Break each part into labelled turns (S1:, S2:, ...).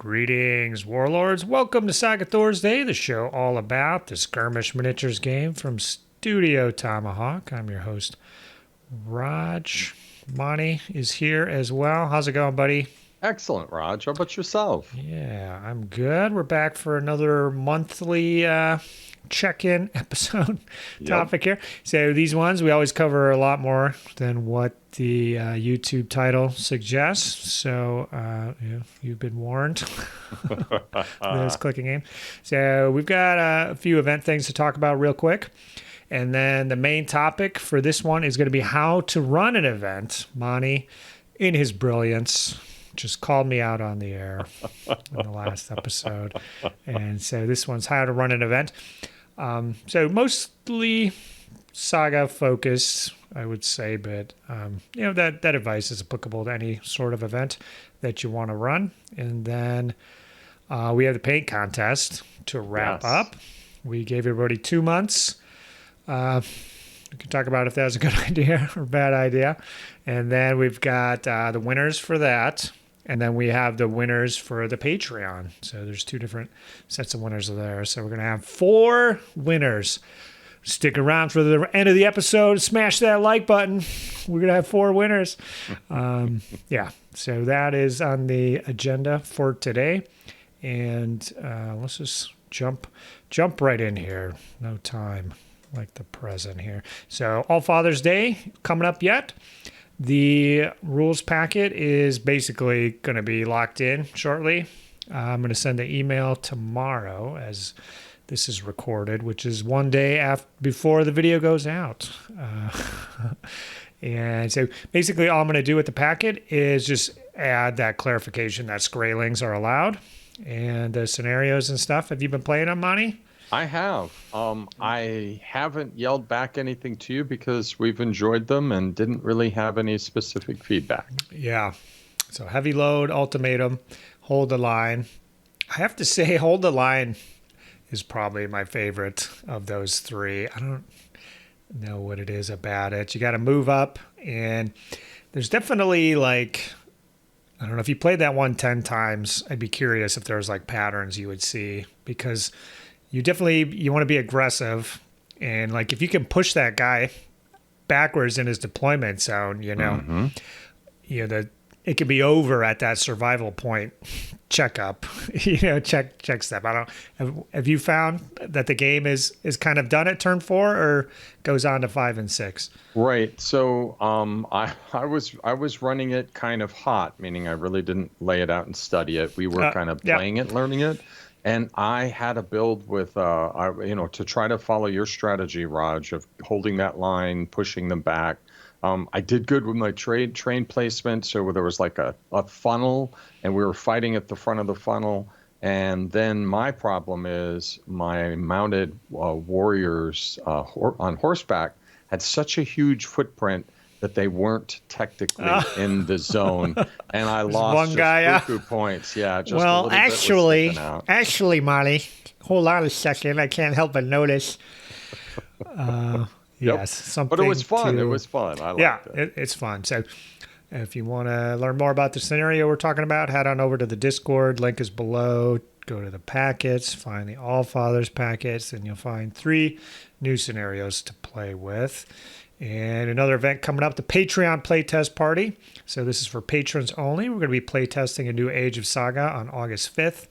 S1: Greetings, Warlords. Welcome to Saga Thursday, the show all about the skirmish miniatures game from Studio Tomahawk. I'm your host, Rodge. Monty is here as well. How's it going, buddy?
S2: Excellent, Rodge. How about yourself?
S1: Yeah, I'm good. We're back for another monthly check-in episode topic here. So these ones, we always cover a lot more than what the YouTube title suggests. So you've been warned. Those clicking in. So we've got a few event things to talk about real quick. And then the main topic for this one is going to be how to run an event. Monty, in his brilliance, just called me out on the air in the last episode. And so this one's how to run an event. So mostly Saga focused, I would say, but that advice is applicable to any sort of event that you want to run. And then we have the paint contest to wrap up. We gave everybody 2 months. We can talk about if that was a good idea or bad idea. And then we've got the winners for that. And then we have the winners for the Patreon. So there's two different sets of winners there. So we're going to have 4 winners. Stick around for the end of the episode. Smash that like button. We're going to have 4 winners. So that is on the agenda for today. And let's just jump right in here. No time like the present here. So All Father's Day coming up yet. The rules packet is basically going to be locked in shortly. I'm going to send an email tomorrow as this is recorded, which is one day before the video goes out. And so basically all I'm going to do with the packet is just add that clarification that Skraelings are allowed and the scenarios and stuff. Have you been playing them, Monty?
S2: I have. I haven't yelled back anything to you because we've enjoyed them and didn't really have any specific feedback.
S1: Yeah. So Heavy Load, Ultimatum, Hold the Line. I have to say Hold the Line is probably my favorite of those 3. I don't know what it is about it. You got to move up, and there's definitely I don't know, if you played that one 10 times, I'd be curious if there's patterns you would see, because you want to be aggressive, and if you can push that guy backwards in his deployment zone, it could be over at that survival point checkup, check step. Have you found that the game is kind of done at turn 4 or goes on to 5 and 6?
S2: Right. So I was running it kind of hot, meaning I really didn't lay it out and study it. We were kind of playing it, learning it. And I had a build with, to try to follow your strategy, Rodge, of holding that line, pushing them back. I did good with my train placement. So there was a funnel, and we were fighting at the front of the funnel. And then my problem is my mounted warriors on horseback had such a huge footprint that they weren't technically in the zone, and I lost
S1: one guy
S2: points. Yeah, just
S1: well,
S2: a little bit
S1: actually, Marty, hold on a second. I can't help but notice. Yes, something.
S2: But it was fun. It was fun. I liked it.
S1: It's fun. So, if you want to learn more about the scenario we're talking about, head on over to the Discord. Link is below. Go to the packets, find the All Fathers packets, and you'll find 3 new scenarios to play with. And another event coming up, the Patreon playtest party. So this is for patrons only. We're going to be playtesting a new Age of Saga on August 5th.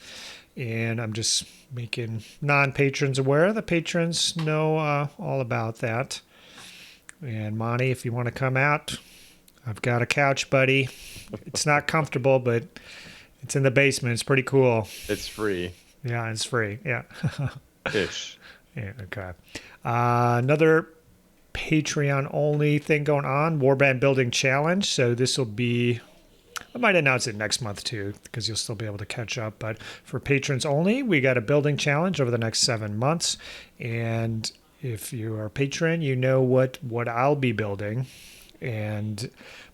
S1: And I'm just making non-patrons aware. The patrons know all about that. And Monty, if you want to come out, I've got a couch, buddy. It's not comfortable, but it's in the basement. It's pretty cool.
S2: It's free.
S1: Yeah, it's free. Yeah.
S2: Ish.
S1: Yeah, okay. Another Patreon only thing going on, Warband Building Challenge. So this will be, I might announce it next month too, because you'll still be able to catch up. But for patrons only, we got a building challenge over the next 7 months. And if you are a patron, you know what I'll be building. And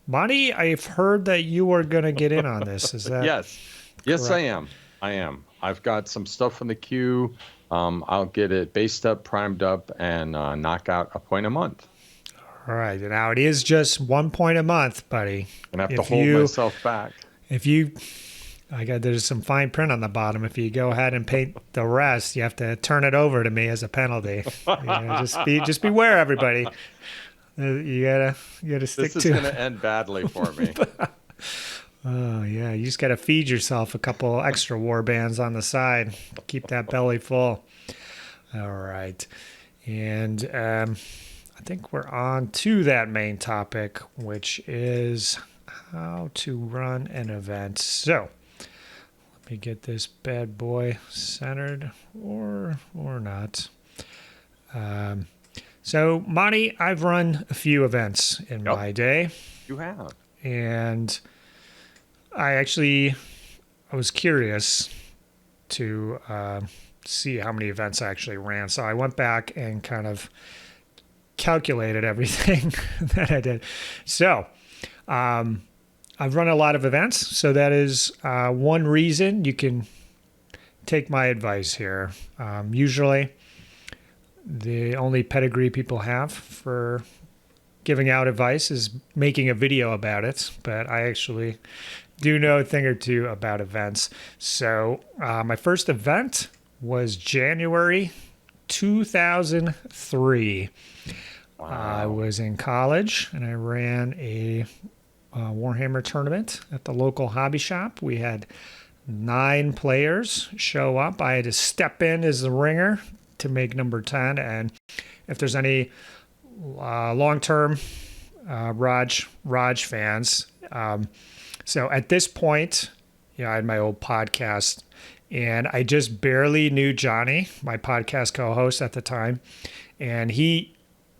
S1: Monty, I've heard that you are going to get in on this. Is that
S2: Yes, I am. I've got some stuff in the queue. I'll get it based up, primed up, and knock out a point a month.
S1: All right. Now, it is just 1 point a month, buddy.
S2: And I have to hold myself back.
S1: If you There's some fine print on the bottom. If you go ahead and paint the rest, you have to turn it over to me as a penalty. Just beware, everybody. You gotta stick to.
S2: This is going to end badly for me.
S1: Oh yeah, you just gotta feed yourself a couple extra war bands on the side. Keep that belly full. All right, and I think we're on to that main topic, which is how to run an event. So let me get this bad boy centered or not. So Monty, I've run a few events in my day.
S2: You have.
S1: And I was curious to see how many events I actually ran. So I went back and kind of calculated everything that I did. So I've run a lot of events. So that is one reason you can take my advice here. Usually the only pedigree people have for giving out advice is making a video about it, but I actually do know a thing or two about events. So my first event was January 2003. Wow. I was in college and I ran a Warhammer tournament at the local hobby shop. We had 9 players show up. I had to step in as the ringer to make number 10. And if there's any long-term Rodge fans, so at this point, I had my old podcast, and I just barely knew Johnny, my podcast co-host at the time, and he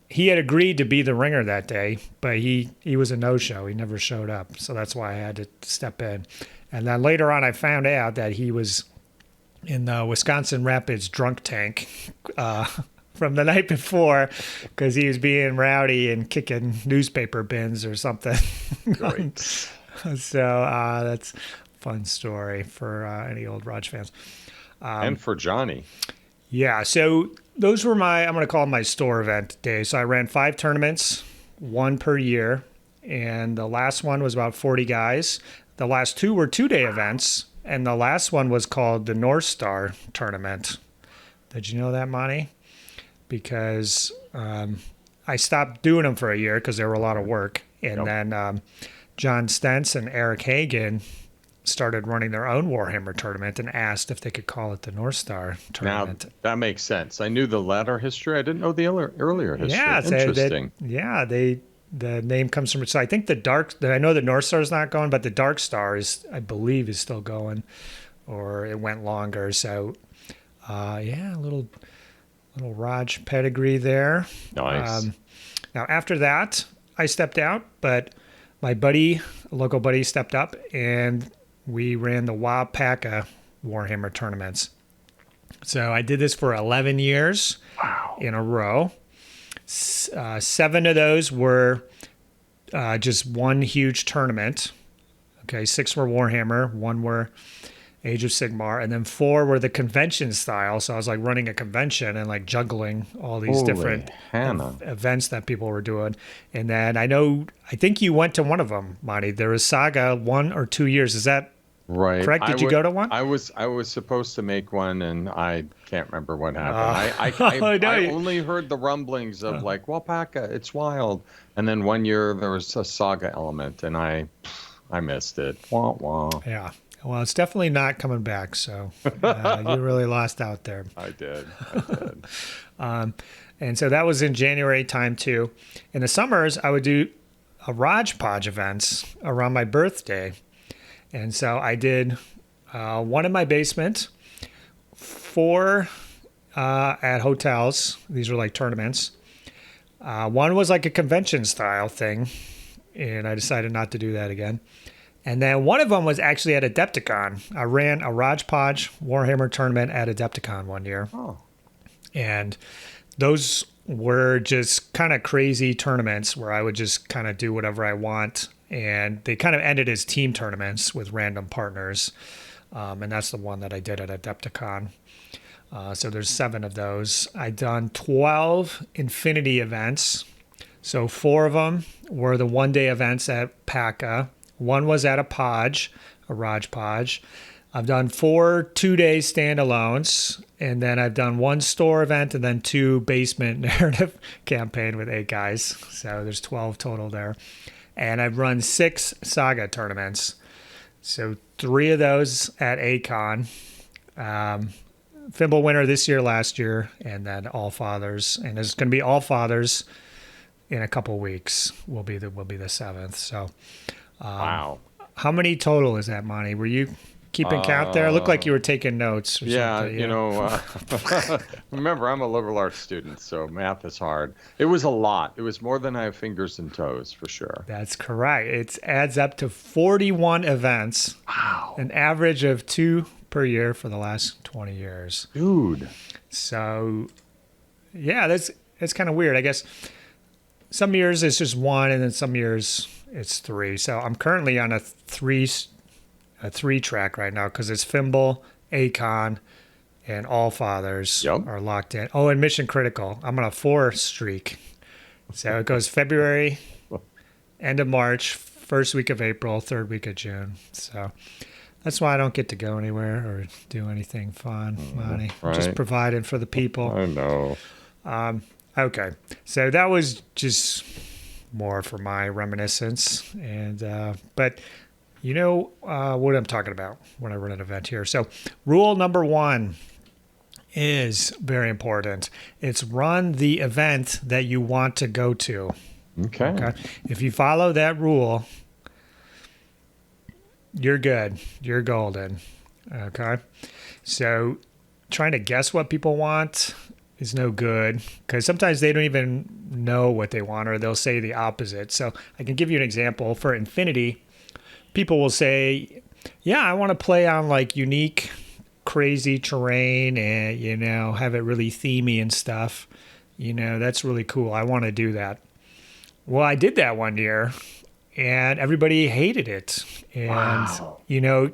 S1: had agreed to be the ringer that day, but he was a no-show. He never showed up, so that's why I had to step in. And then later on, I found out that he was in the Wisconsin Rapids drunk tank from the night before because he was being rowdy and kicking newspaper bins or something.
S2: Great.
S1: So that's a fun story for any old Rodge fans.
S2: And for Johnny.
S1: Yeah, so those were I'm going to call them my store event days. So I ran 5 tournaments, 1 per year, and the last one was about 40 guys. The last 2 were 2-day events, and the last one was called the North Star Tournament. Did you know that, Monty? Because I stopped doing them for a year because they were a lot of work. And then John Stentz and Eric Hagen started running their own Warhammer tournament and asked if they could call it the North Star Tournament. Now,
S2: that makes sense. I knew the latter history. I didn't know the earlier history.
S1: Yeah,
S2: interesting.
S1: The name comes from, so I think I know the North Star is not going, but the Dark Star I believe is still going, or it went longer. So, a little Rodge pedigree there.
S2: Nice.
S1: Now, after that, I stepped out, but my buddy, a local buddy, stepped up, and we ran the Wapaka Warhammer tournaments. So I did this for 11 years in a row. 7 of those were just one huge tournament. Okay, 6 were Warhammer, 1 were Age of Sigmar, and then 4 were the convention style. So I was like running a convention and like juggling all these different events that people were doing. And then I think you went to one of them, Monty. There was Saga 1 or 2 years. Is that
S2: right?
S1: Correct? Did you go to one?
S2: I was supposed to make one, and I can't remember what happened. I only heard the rumblings of like, Wapaka, it's wild. And then one year there was a Saga element, and I missed it. Wah, wah.
S1: Yeah. Well, it's definitely not coming back, so you really lost out there.
S2: I did.
S1: And so that was in January time, too. In the summers, I would do a Rodge Podge events around my birthday. And so I did 1 in my basement, 4 at hotels. These were like tournaments. 1 was like a convention style thing, and I decided not to do that again. And then one of them was actually at Adepticon. I ran a Rodge Podge Warhammer tournament at Adepticon one year.
S2: Oh.
S1: And those were just kind of crazy tournaments where I would just kind of do whatever I want. And they kind of ended as team tournaments with random partners. And that's the one that I did at Adepticon. So there's 7 of those. I've done 12 Infinity events. So 4 of them were the one-day events at PACA. 1 was at a Podge. a Rodge Podge. I've done 4 2-day standalones, and then I've done 1 store event and then 2 basement narrative campaign with 8 guys. So there's 12 total there. And I've run 6 Saga tournaments. So 3 of those at ACON. Fimble winner this year, last year, and then All Fathers. And there's going to be All Fathers in a couple weeks. Will be the 7th. So
S2: wow.
S1: How many total is that, Monty? Were you keeping count there? It looked like you were taking notes. Or something.
S2: You know, remember, I'm a liberal arts student, so math is hard. It was a lot. It was more than I have fingers and toes, for sure.
S1: That's correct. It adds up to 41 events.
S2: Wow.
S1: An average of 2 per year for the last 20 years.
S2: Dude.
S1: So, yeah, that's kind of weird. I guess some years it's just 1, and then some years it's 3. So I'm currently on a 3 track right now because it's Fimble, ACON, and All Fathers are locked in. Oh, and Mission Critical. I'm on a 4 streak. So it goes February, end of March, first week of April, third week of June. So that's why I don't get to go anywhere or do anything fun, Monty.
S2: Right.
S1: Just providing for the people.
S2: I know.
S1: Okay. So that was just more for my reminiscence. And but you know what I'm talking about when I run an event here. So rule number 1 is very important. It's run the event that you want to go to. Okay. If you follow that rule, you're good. You're golden. Okay. So trying to guess what people want is no good because sometimes they don't even know what they want or they'll say the opposite. So I can give you an example. For Infinity, people will say, yeah, I want to play on like unique, crazy terrain and, you know, have it really themey and stuff. You know, that's really cool. I want to do that. Well, I did that one year and everybody hated it. And, you know,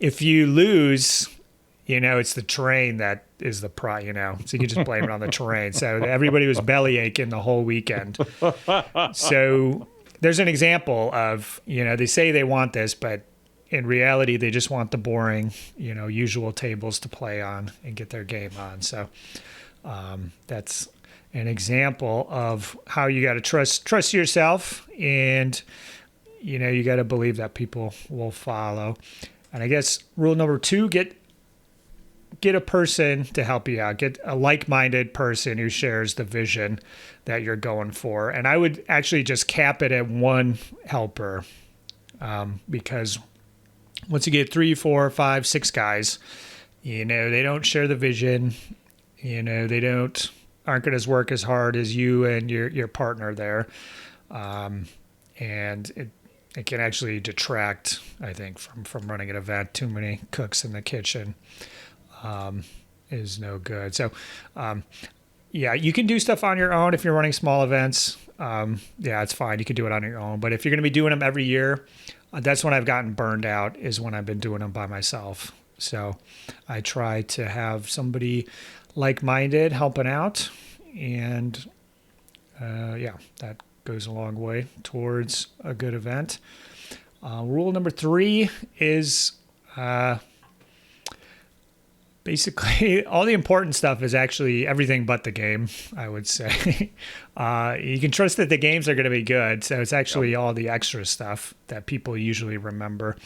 S1: if you lose, you know, it's the terrain that is the you know, so you can just blame it on the terrain. So everybody was belly aching the whole weekend. So there's an example of, you know, they say they want this, but in reality, they just want the boring, you know, usual tables to play on and get their game on. So that's an example of how you got to trust yourself, and, you know, you got to believe that people will follow. And I guess rule number 2, get a person to help you out. Get a like-minded person who shares the vision that you're going for. And I would actually just cap it at 1 helper because once you get 3, 4, 5, 6 guys, you know, they don't share the vision. You know, aren't going to work as hard as you and your partner there. And it can actually detract, I think, from running an event. Too many cooks in the kitchen is no good. So, yeah, you can do stuff on your own if you're running small events. Yeah, it's fine. You can do it on your own. But if you're going to be doing them every year, that's when I've gotten burned out, is when I've been doing them by myself. So I try to have somebody like-minded helping out. And, yeah, that goes a long way towards a good event. Rule number 3 is... basically, all the important stuff is actually everything but the game, I would say. You can trust that the games are going to be good. So it's actually all the extra stuff that people usually remember.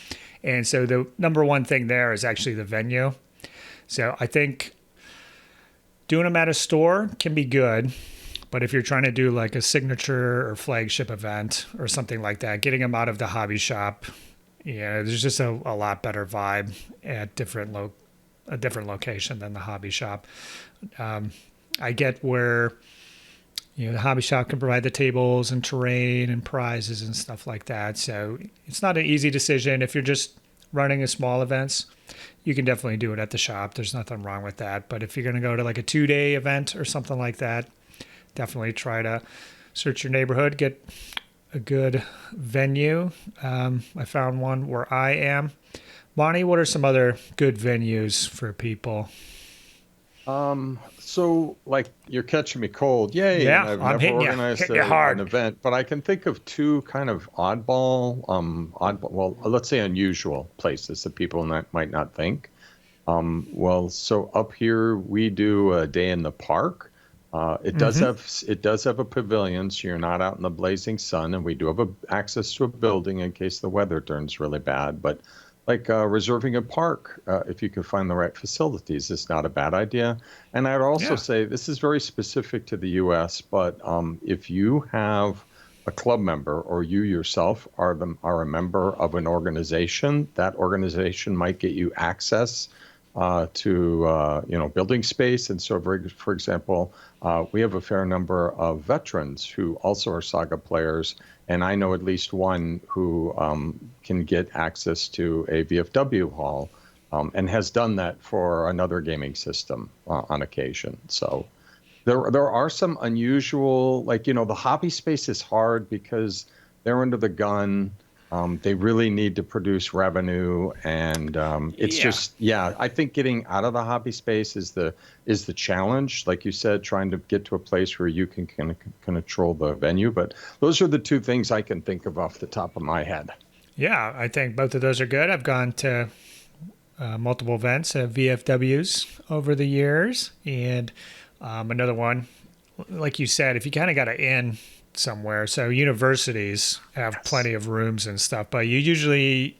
S1: And so the number 1 thing there is actually the venue. So I think doing them at a store can be good. But if you're trying to do like a signature or flagship event or something like that, getting them out of the hobby shop, yeah, there's just a lot better vibe at a different location than the hobby shop. I get where, you know, the hobby shop can provide the tables and terrain and prizes and stuff like that. So it's not an easy decision. If you're just running a small events, you can definitely do it at the shop. There's nothing wrong with that. But if you're going to go to like a 2-day event or something like that, definitely try to search your neighborhood, get a good venue. I found one where I am. Monty, what are some other good venues for people?
S2: So like you're catching me cold, yay! And
S1: Yeah,
S2: I've
S1: I'm
S2: never
S1: hitting you,
S2: organized
S1: hitting you
S2: an
S1: hard.
S2: event, but I can think of two kind of oddball, well, let's say unusual places that people might not think. Well, so up here we do a day in the park.
S1: Mm-hmm.
S2: It does have a pavilion, so you're not out in the blazing sun, and we do have access to a building in case the weather turns really bad. But like reserving a park, if you can find the right facilities, is not a bad idea. And I'd also
S1: Yeah.
S2: say this is very specific to the U.S., but if you have a club member or you yourself are a member of an organization, that organization might get you access to building space. And so, for example, we have a fair number of veterans who also are Saga players, and I know at least one who can get access to a VFW hall, and has done that for another gaming system on occasion. So there are some unusual, like, the hobby space is hard because they're under the gun. They really need to produce revenue, and it's
S1: Yeah.
S2: just, yeah, I think getting out of the hobby space is the challenge. Like you said, trying to get to a place where you can control the venue. But those are the two things I can think of off the top of my head.
S1: Yeah, I think both of those are good. I've gone to multiple events of VFWs over the years, and another one, like you said, if you kind of got an in somewhere, so universities have
S2: Yes.
S1: plenty of rooms and stuff, but you usually,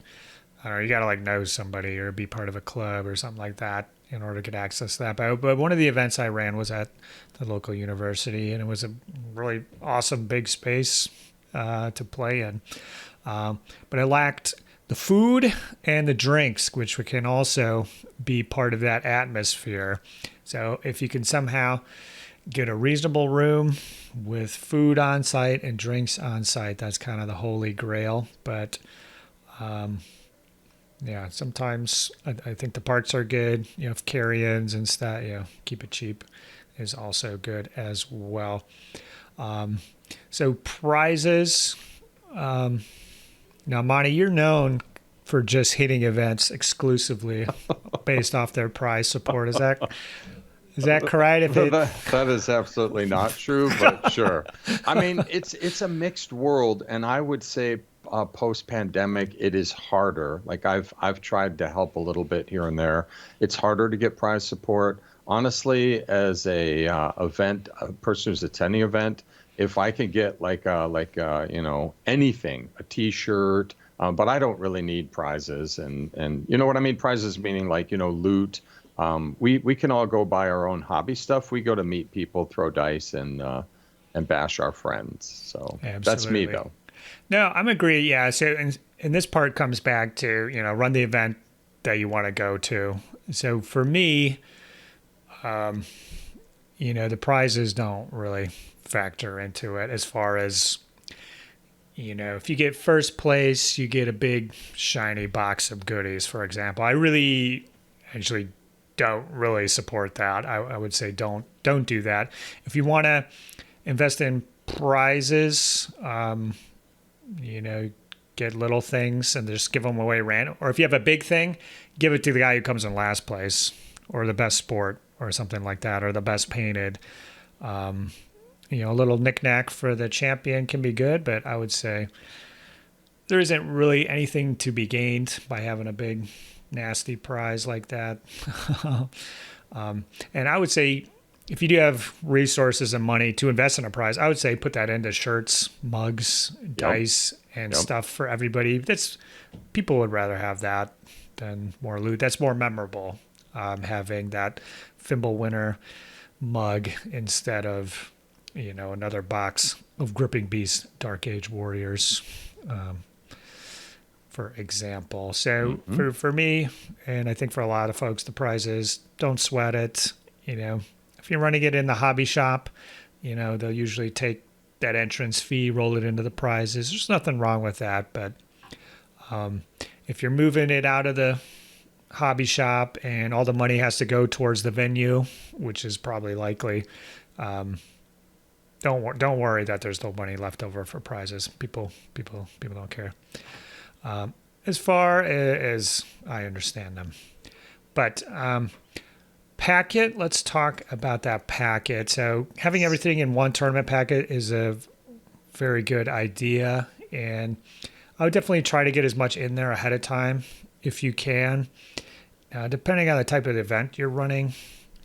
S1: I don't know, you got to like know somebody or be part of a club or something like that in order to get access to that. But one of the events I ran was at the local university, and it was a really awesome big space to play in. But it lacked the food and the drinks, which can also be part of that atmosphere. So if you can somehow get a reasonable room with food on site and drinks on site, that's kind of the holy grail. But yeah, sometimes I think the parts are good. Carry-ins and stuff. Keep it cheap is also good as well. So prizes. Now, Monty, you're known for just hitting events exclusively based off their prize support. Is that correct? If it
S2: That is absolutely not true, but sure. I mean, it's a mixed world, and I would say post-pandemic, it is harder. Like I've tried to help a little bit here and there. It's harder to get prize support. Honestly, as a person who's attending an event, if I can get anything, a T-shirt, but I don't really need prizes, and you know what I mean. Prizes meaning like loot. We can all go buy our own hobby stuff. We go to meet people, throw dice, and bash our friends. So that's me,
S1: absolutely.
S2: though.
S1: No, I'm agree. Yeah. So, and this part comes back to run the event that you want to go to. So for me, the prizes don't really factor into it as far as if you get first place, you get a big shiny box of goodies, for example. I really actually don't really support that. I would say don't do that. If you want to invest in prizes, get little things and just give them away random. Or if you have a big thing, give it to the guy who comes in last place, or the best sport, or something like that, or the best painted. A little knickknack for the champion can be good, but I would say there isn't really anything to be gained by having a big, nasty prize like that. And I would say if you do have resources and money to invest in a prize, I would say put that into shirts, mugs,
S2: Yep.
S1: dice, and
S2: Yep.
S1: stuff for everybody. People would rather have that than more loot. That's more memorable, having that Fimble winner mug instead of another box of Gripping Beast Dark Age Warriors, for example. So
S2: Hmm.
S1: for me, and I think for a lot of folks, the prize is don't sweat it. If you're running it in the hobby shop, they'll usually take that entrance fee, roll it into the prizes. There's nothing wrong with that, but if you're moving it out of the hobby shop and all the money has to go towards the venue, which is probably likely, don't worry that there's no money left over for prizes. People don't care. As far as I understand them, but packet, let's talk about that packet. So having everything in one tournament packet is a very good idea, and I would definitely try to get as much in there ahead of time if you can. Depending on the type of event you're running,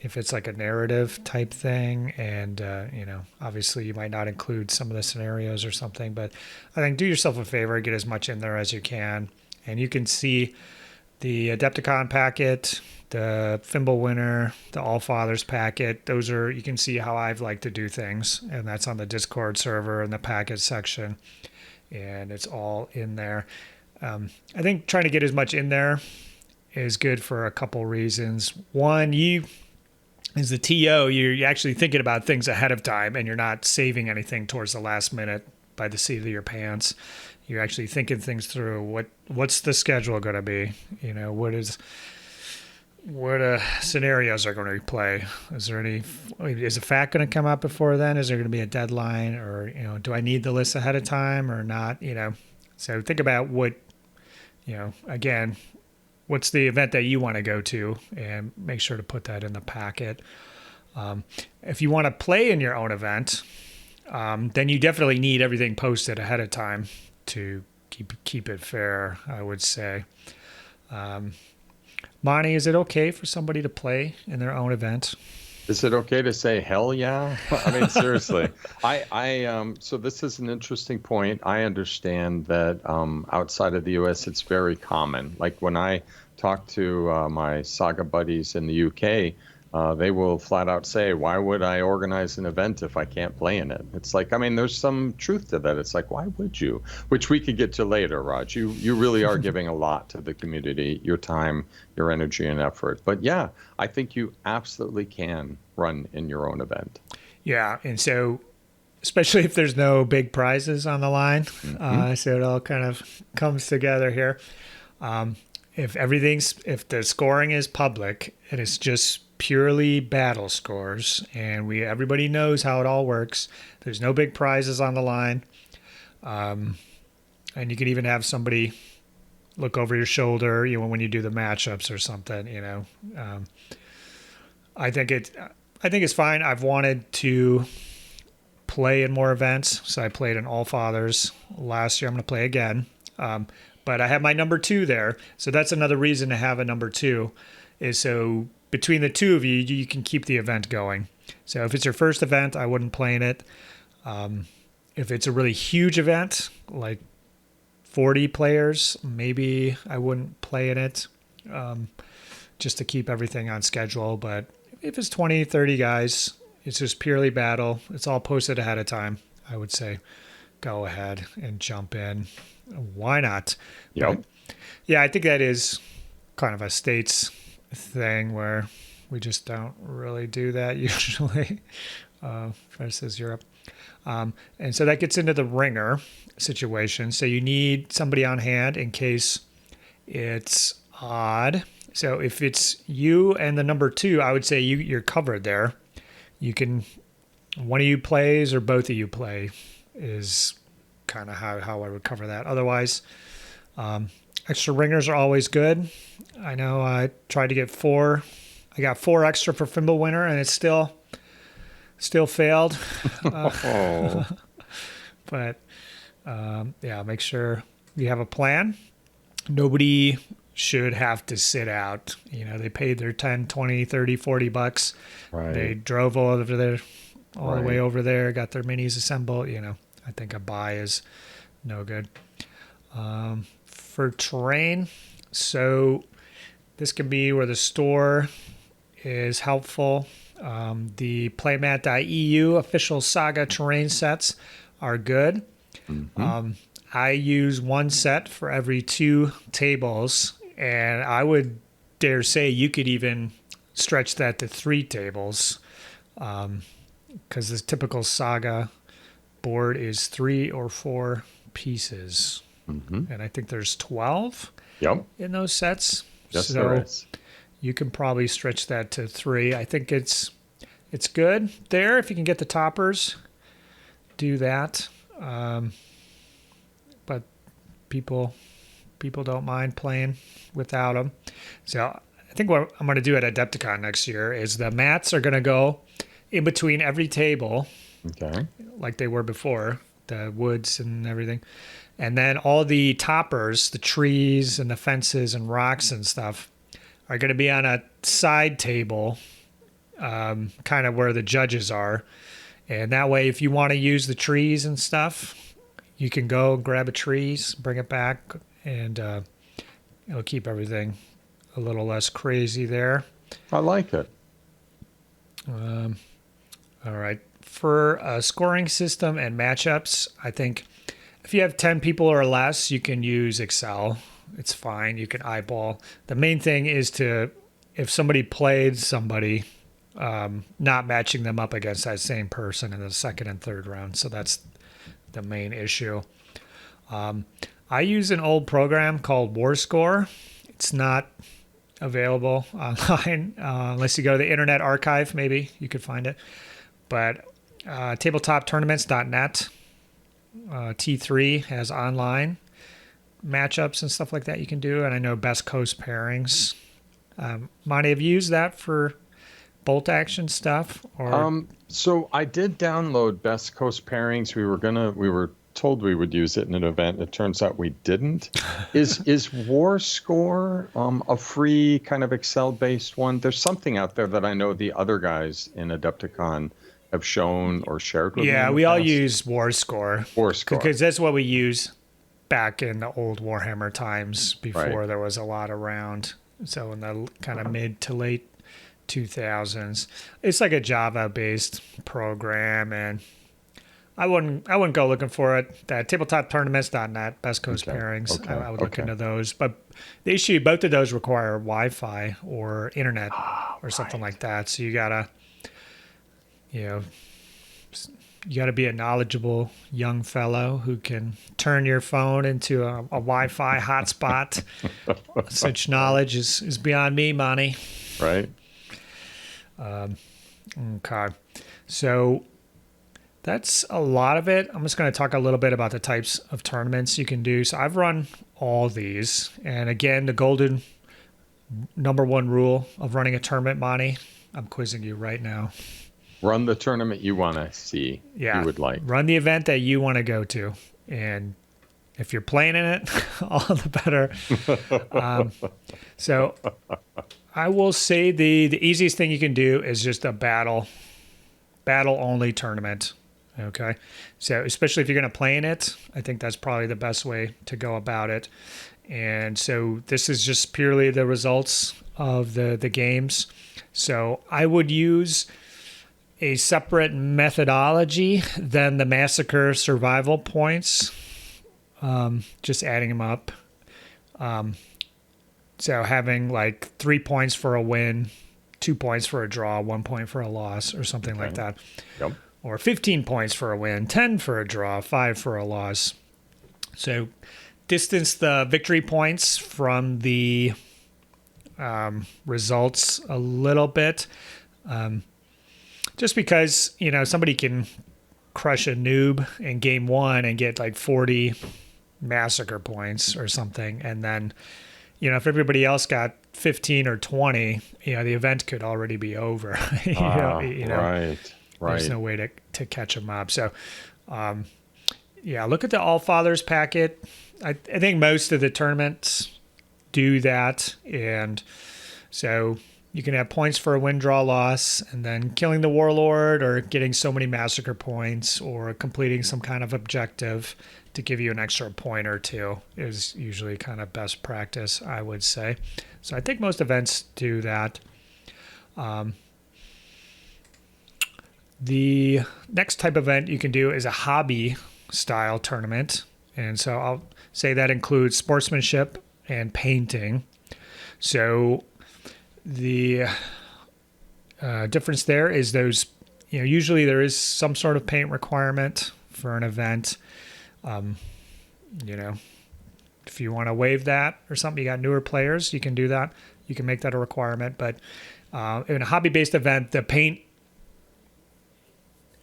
S1: if it's like a narrative type thing, and obviously you might not include some of the scenarios or something, but I think do yourself a favor, get as much in there as you can. And you can see the Adepticon packet, the Fimbulwinter, the Allfathers packet. Those are, you can see how I've liked to do things, and that's on the Discord server in the packet section, and it's all in there. I think trying to get as much in there is good for a couple reasons. One, as the TO, you're actually thinking about things ahead of time, and you're not saving anything towards the last minute by the seat of your pants. You're actually thinking things through. What's the schedule going to be? What scenarios are going to play? Is a fact going to come out before then? Is there going to be a deadline, or do I need the list ahead of time or not? So think about again, what's the event that you want to go to, and make sure to put that in the packet. If you want to play in your own event, then you definitely need everything posted ahead of time to keep it fair, I would say. Monty, is it okay for somebody to play in their own event?
S2: Is it okay to say hell yeah? I mean, seriously. So this is an interesting point. I understand that outside of the US, it's very common. Like when I talk to my Saga buddies in the UK, they will flat out say, why would I organize an event if I can't play in it? It's like, I mean, there's some truth to that. It's like, why would you? Which we could get to later, Rodge. You really are giving a lot to the community, your time, your energy, and effort. But yeah, I think you absolutely can run in your own event. Yeah,
S1: and so especially if there's no big prizes on the line, so it all kind of comes together here. If the scoring is public and it's just purely battle scores, and everybody knows how it all works, there's no big prizes on the line, and you can even have somebody look over your shoulder, when you do the matchups or something. I think it's fine. I've wanted to play in more events, so I played in Allfathers last year. I'm going to play again, but I have my number 2 there, so that's another reason to have a number 2, is so between the two of you, you can keep the event going. So if it's your first event, I wouldn't play in it. If it's a really huge event, like 40 players, maybe I wouldn't play in it, just to keep everything on schedule. But if it's 20, 30 guys, it's just purely battle, it's all posted ahead of time, I would say go ahead and jump in. Why not?
S2: Yep.
S1: But yeah, I think that is kind of a States thing where we just don't really do that usually versus Europe. And so that gets into the ringer situation. So you need somebody on hand in case it's odd. So if it's you and the number 2, I would say you're covered there. You can, one of you plays or both of you play is kind of how I would cover that. Otherwise, extra ringers are always good. I know I tried to get 4. I got 4 extra for Fimbulwinter, and it still failed. But yeah, make sure you have a plan. Nobody should have to sit out. They paid their 10, 20, 30, 40 bucks.
S2: Right.
S1: They drove all the way over there, got their minis assembled. I think a buy is no good. For terrain, so this can be where the store is helpful. The playmat.eu official Saga terrain sets are good. I use 1 set for every 2 tables, and I would dare say you could even stretch that to 3 tables, because the typical Saga board is 3 or 4 pieces. And I think there's 12 in those sets.
S2: Yes,
S1: so
S2: there is.
S1: You can probably stretch that to 3. I think it's good there. If you can get the toppers, do that. But people don't mind playing without them. So think what I'm going to do at Adepticon next year is the mats are going to go in between every table,
S2: Okay.
S1: like they were before, the woods and everything. And then all the toppers, the trees and the fences and rocks and stuff, are going to be on a side table, kind of where the judges are. And that way, if you want to use the trees and stuff, you can go grab a trees, bring it back, and it'll keep everything a little less crazy there.
S2: I like it.
S1: All right. For a scoring system and matchups, I think if you have 10 people or less, you can use Excel. It's fine. You can eyeball. The main thing is if somebody played somebody, not matching them up against that same person in the second and third round. So that's the main issue. I use an old program called WarScore. It's not available online unless you go to the Internet Archive. Maybe you could find it. But tabletoptournaments.net, T3 has online matchups and stuff like that you can do. And I know Best Coast pairings. Monty, have you used that for bolt action stuff? Or
S2: So I did download Best Coast pairings. We were told we would use it in an event. It turns out we didn't. Is WarScore a free kind of Excel-based one? There's something out there that I know the other guys in Adepticon have shown or shared with me.
S1: Yeah, we all use WarScore.
S2: WarScore.
S1: Because that's what we use back in the old Warhammer times before there was a lot around. So in the kind of mid to late 2000s. It's like a Java-based program, and I wouldn't go looking for it. Tabletoptournaments.net, Best Coast pairings.
S2: Okay.
S1: I would look into those. But the issue, both of those require Wi-Fi or internet or something like that. So you gotta be a knowledgeable young fellow who can turn your phone into a Wi-Fi hotspot. Such knowledge is beyond me, Monty.
S2: Right.
S1: Okay. So that's a lot of it. I'm just going to talk a little bit about the types of tournaments you can do. So I've run all these. And again, the golden #1 rule of running a tournament, Monty, I'm quizzing you right now.
S2: Run the tournament you want to see.
S1: Yeah.
S2: You would like.
S1: Run the event that you want to go to. And if you're playing in it, all the better. So I will say the easiest thing you can do is just a battle only tournament. Okay. So especially if you're going to play in it, I think that's probably the best way to go about it. And so this is just purely the results of the games. So I would use a separate methodology than the massacre survival points. Just adding them up. So having like 3 points for a win, 2 points for a draw, 1 point for a loss, or something like that.
S2: Yep.
S1: Or 15 points for a win, 10 for a draw, 5 for a loss. So distance the victory points from the results a little bit. Just because, somebody can crush a noob in game 1 and get like 40 massacre points or something. And then, if everybody else got 15 or 20, the event could already be over.
S2: Right.
S1: There's no way to catch them up. So, look at the All Fathers packet. I think most of the tournaments do that. And so you can have points for a win, draw, loss, and then killing the warlord or getting so many massacre points or completing some kind of objective to give you an extra point or two is usually kind of best practice, I would say. So I think most events do that. The next type of event you can do is a hobby style tournament. And so I'll say that includes sportsmanship and painting. So the difference there is those, usually there is some sort of paint requirement for an event. If you want to waive that or something, you got newer players, you can do that. You can make that a requirement. But in a hobby-based event, the paint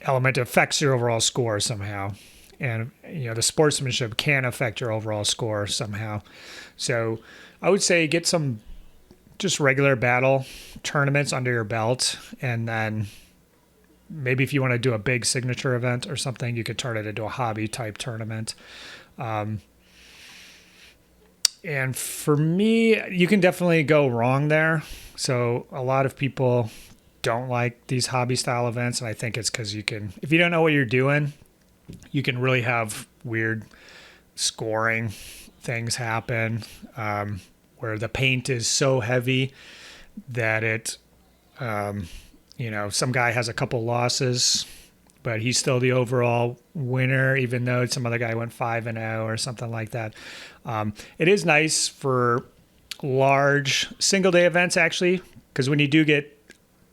S1: element affects your overall score somehow. And, the sportsmanship can affect your overall score somehow. So I would say get some just regular battle tournaments under your belt, and then maybe if you want to do a big signature event or something, you could turn it into a hobby type tournament. And for me, you can definitely go wrong there. So a lot of people don't like these hobby style events, and I think it's because if you don't know what you're doing, you can really have weird scoring things happen, where the paint is so heavy that it, some guy has a couple losses, but he's still the overall winner, even though some other guy went 5-0 or something like that. It is nice for large single day events, actually, because when you do get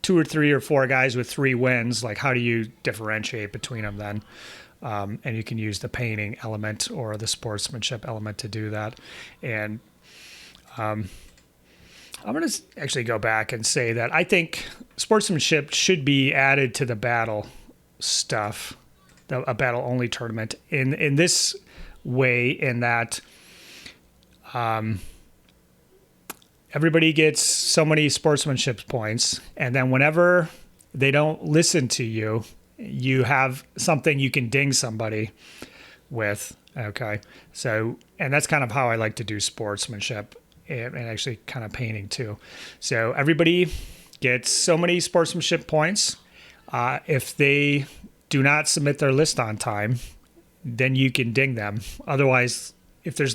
S1: 2 or 3 or 4 guys with 3 wins, like how do you differentiate between them then? And you can use the painting element or the sportsmanship element to do that. And I'm going to actually go back and say that I think sportsmanship should be added to the battle stuff, a battle only tournament in this way, in that everybody gets so many sportsmanship points, and then whenever they don't listen to you, you have something you can ding somebody with. Okay. So, and that's kind of how I like to do sportsmanship, and actually kind of painting too. So everybody gets so many sportsmanship points. If they do not submit their list on time, then you can ding them. Otherwise, if it's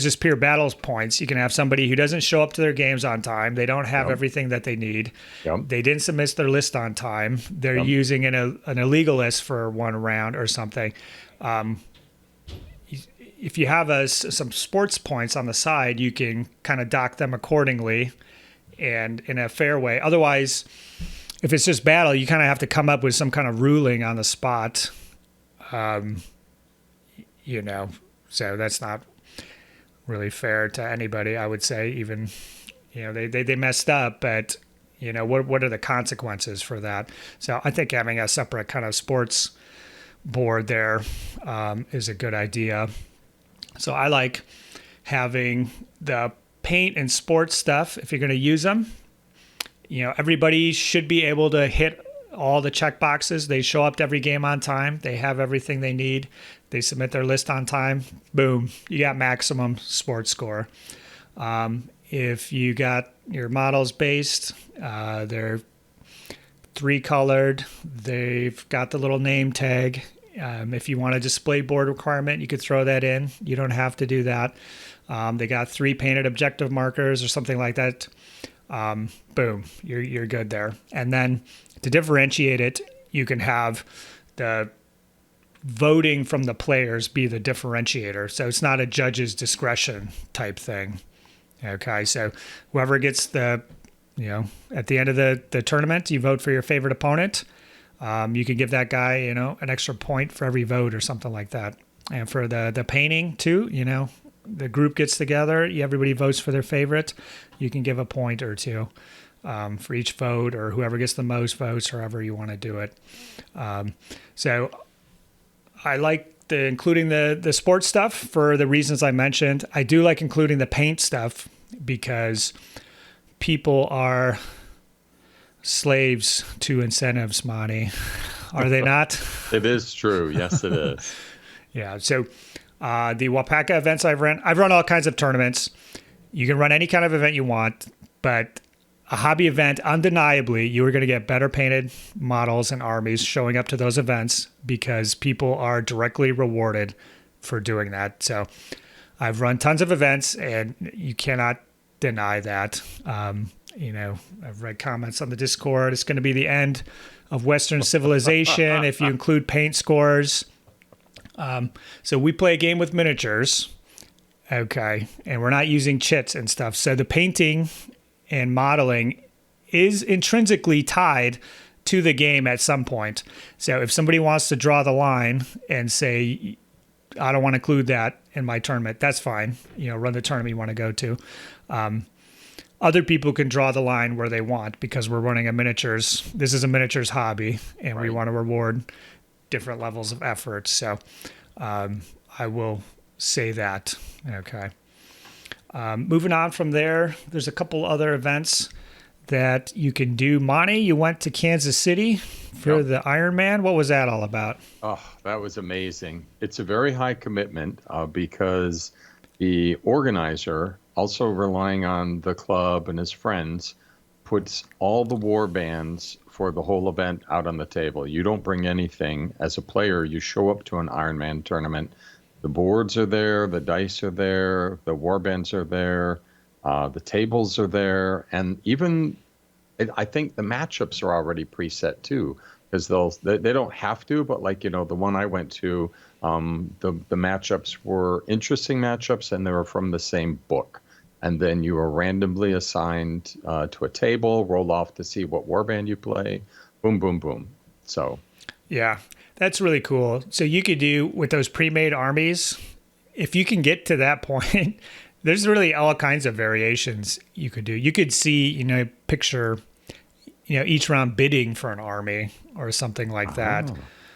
S1: just pure battles points, you can have somebody who doesn't show up to their games on time. They don't have everything that they need. They didn't submit their list on time. They're using an illegal list for one round or something. If you have some sports points on the side, you can kind of dock them accordingly and in a fair way. Otherwise, if it's just battle, you kind of have to come up with some kind of ruling on the spot. So that's not really fair to anybody, I would say. Even, they messed up, but what are the consequences for that? So I think having a separate kind of sports board there is a good idea. So I like having the paint and sports stuff. If you're going to use them, everybody should be able to hit all the check boxes. They show up to every game on time. They have everything they need. They submit their list on time. Boom, you got maximum sports score. If you got your models based, they're 3-colored. They've got the little name tag. If you want a display board requirement, you could throw that in. You don't have to do that. They got 3 painted objective markers or something like that. Boom, you're good there. And then to differentiate it, you can have the voting from the players be the differentiator. So it's not a judge's discretion type thing. Okay, so whoever gets at the end of the tournament, you vote for your favorite opponent. You can give that guy, an extra point for every vote or something like that. And for the painting too, the group gets together, everybody votes for their favorite. You can give a point or 2 for each vote, or whoever gets the most votes, or however you want to do it. So I like including the sports stuff for the reasons I mentioned. I do like including the paint stuff because people are slaves to incentives, Monty. Are they not?
S2: It is true. Yes, it is.
S1: Yeah. So the Wapaka events I've run all kinds of tournaments. You can run any kind of event you want, but a hobby event, undeniably, you are going to get better painted models and armies showing up to those events because people are directly rewarded for doing that. So I've run tons of events, and you cannot deny that. I've read comments on the Discord. It's going to be the end of Western civilization if you include paint scores. So we play a game with miniatures, okay, and we're not using chits and stuff. So the painting and modeling is intrinsically tied to the game at some point. So if somebody wants to draw the line and say, I don't want to include that in my tournament, that's fine. Run the tournament you want to go to. Other people can draw the line where they want because we're running this is a miniatures hobby, and we want to reward different levels of effort. So I will say that. Okay. Moving on from there, there's a couple other events that you can do. Monty, you went to Kansas City for the Ironman. What was that all about?
S2: Oh, that was amazing. It's a very high commitment because the organizer, also relying on the club and his friends, puts all the war bands for the whole event out on the table. You don't bring anything. As a player, you show up to an Ironman tournament. The boards are there, the dice are there, the war bands are there, the tables are there, and even I think the matchups are already preset too, because they don't have to, but like the one I went to, the matchups were interesting matchups, and they were from the same book, and then you were randomly assigned to a table, roll off to see what warband you play, boom, boom, boom. So
S1: yeah, that's really cool. So you could do with those pre-made armies, if you can get to that point. There's really all kinds of variations you could do. You could see, picture, each round bidding for an army or something like that.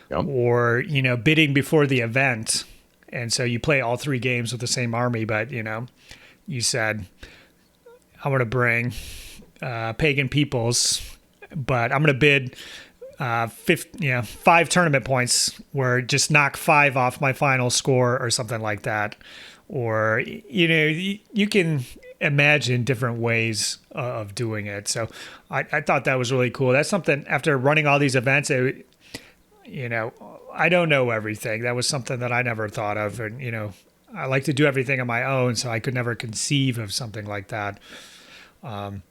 S2: Yep.
S1: Or, bidding before the event. And so you play all 3 games with the same army, but, you said, I want to bring pagan peoples, but I'm going to bid 5 tournament points where just knock 5 off my final score or something like that. Or, you can imagine different ways of doing it. So I thought that was really cool. That's something, after running all these events, I don't know everything. That was something that I never thought of. And, I like to do everything on my own, so I could never conceive of something like that. So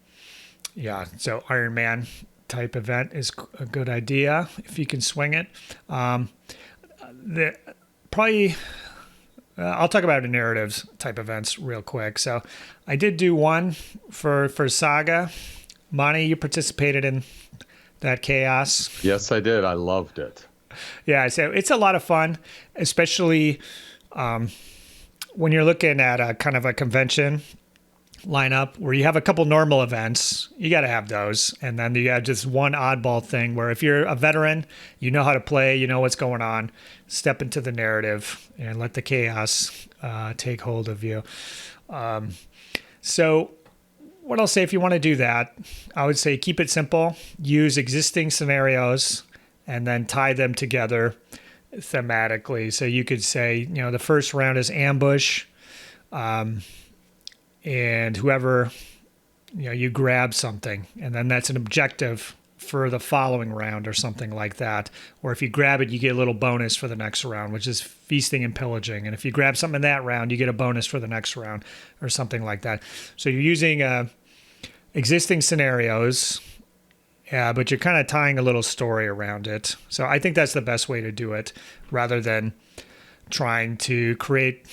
S1: Ironman type event is a good idea if you can swing it. I'll talk about the narratives type events real quick. So I did do one for Saga. Monty, you participated in that chaos.
S2: Yes, I did. I loved it.
S1: Yeah, so it's a lot of fun, especially when you're looking at a kind of a convention lineup where you have a couple normal events. You got to have those. And then you have just one oddball thing where if you're a veteran, you know how to play, you know what's going on, step into the narrative and let the chaos take hold of you. So what I'll say, if you want to do that, I would say keep it simple, use existing scenarios and then tie them together thematically. So you could say, the first round is ambush, and whoever, you grab something, and then that's an objective for the following round or something like that. Or if you grab it, you get a little bonus for the next round, which is feasting and pillaging. And if you grab something in that round, you get a bonus for the next round or something like that. So you're using existing scenarios, but you're kind of tying a little story around it. So I think that's the best way to do it, rather than trying to create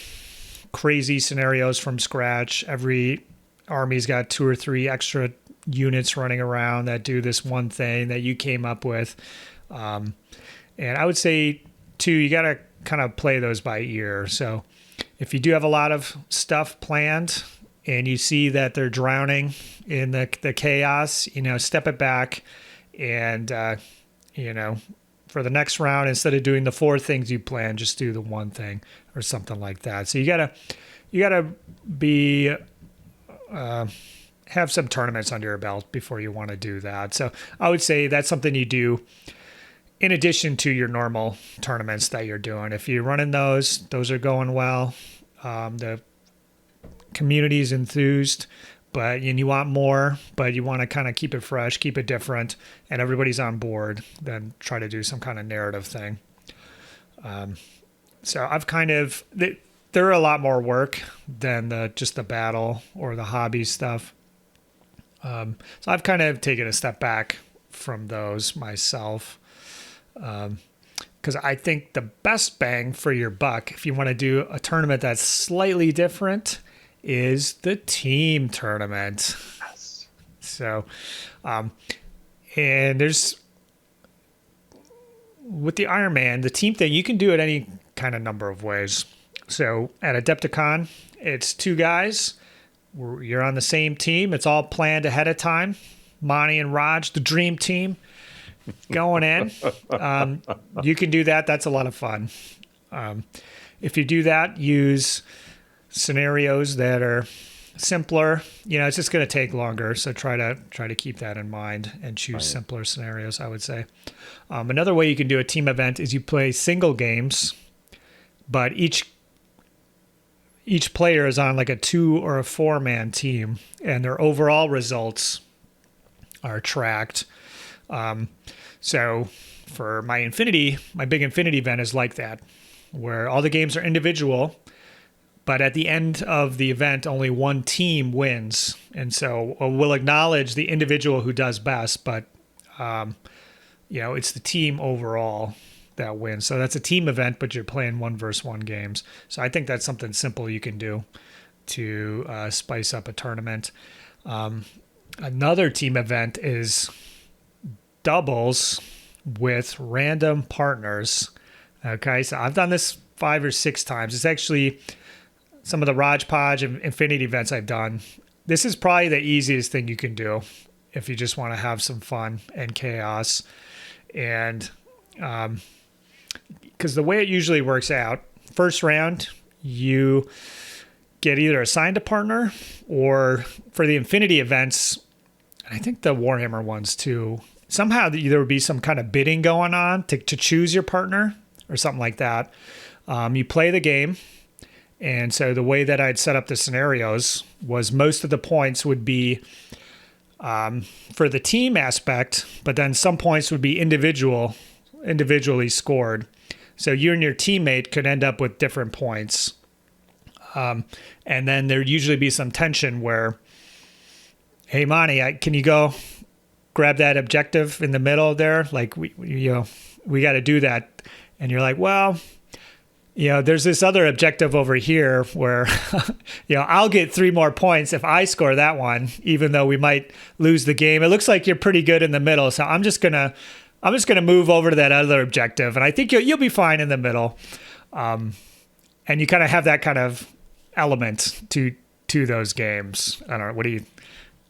S1: crazy scenarios from scratch. Every army's got 2 or 3 extra units running around that do this one thing that you came up with. And I would say, too, you got to kind of play those by ear. So if you do have a lot of stuff planned and you see that they're drowning in the chaos, step it back and, for the next round, instead of doing the 4 things you planned, just do the one thing or something like that. So you gotta be have some tournaments under your belt before you want to do that. So I would say that's something you do in addition to your normal tournaments that you're doing. If you're running those are going well. The community's enthused, and you want more, but you want to kind of keep it fresh, keep it different, and everybody's on board, then try to do some kind of narrative thing. So I've they're a lot more work than just the battle or the hobby stuff. So I've kind of taken a step back from those myself, because I think the best bang for your buck, if you want to do a tournament that's slightly different, is the team tournament.
S2: Yes.
S1: So, and there's, with the Ironman, the team thing, you can do it any kind of number of ways. So at Adepticon, it's 2 guys. You're on the same team. It's all planned ahead of time. Monty and Rodge, the dream team, going in. You can do that. That's a lot of fun. If you do that, use scenarios that are simpler, it's just going to take longer. So try to keep that in mind and choose simpler scenarios, I would say. Another way you can do a team event is you play single games, but each player is on like a 2 or a 4-man team, and their overall results are tracked. So for my big Infinity event is like that, where all the games are individual, but at the end of the event, only one team wins. And so we'll acknowledge the individual who does best, but it's the team overall that wins. So that's a team event, but you're playing 1-versus-1 games. So I think that's something simple you can do to spice up a tournament. Another team event is doubles with random partners. Okay, so I've done this 5 or 6 times. It's actually some of the Rodge Podge and Infinity events I've done. This is probably the easiest thing you can do if you just want to have some fun and chaos. And because the way it usually works out, first round, you get either assigned a partner, or for the Infinity events, I think the Warhammer ones too, somehow there would be some kind of bidding going on to choose your partner or something like that. You play the game. And so the way that I'd set up the scenarios was most of the points would be for the team aspect, but then some points would be individually scored. So you and your teammate could end up with different points. And then there'd usually be some tension where, hey, Monty, can you go grab that objective in the middle there? Like, we got to do that. And you're like, well, there's this other objective over here where, I'll get 3 more points if I score that one, even though we might lose the game. It looks like you're pretty good in the middle. So I'm just gonna move over to that other objective. And I think you'll be fine in the middle. And you kind of have that kind of element to those games. I don't know.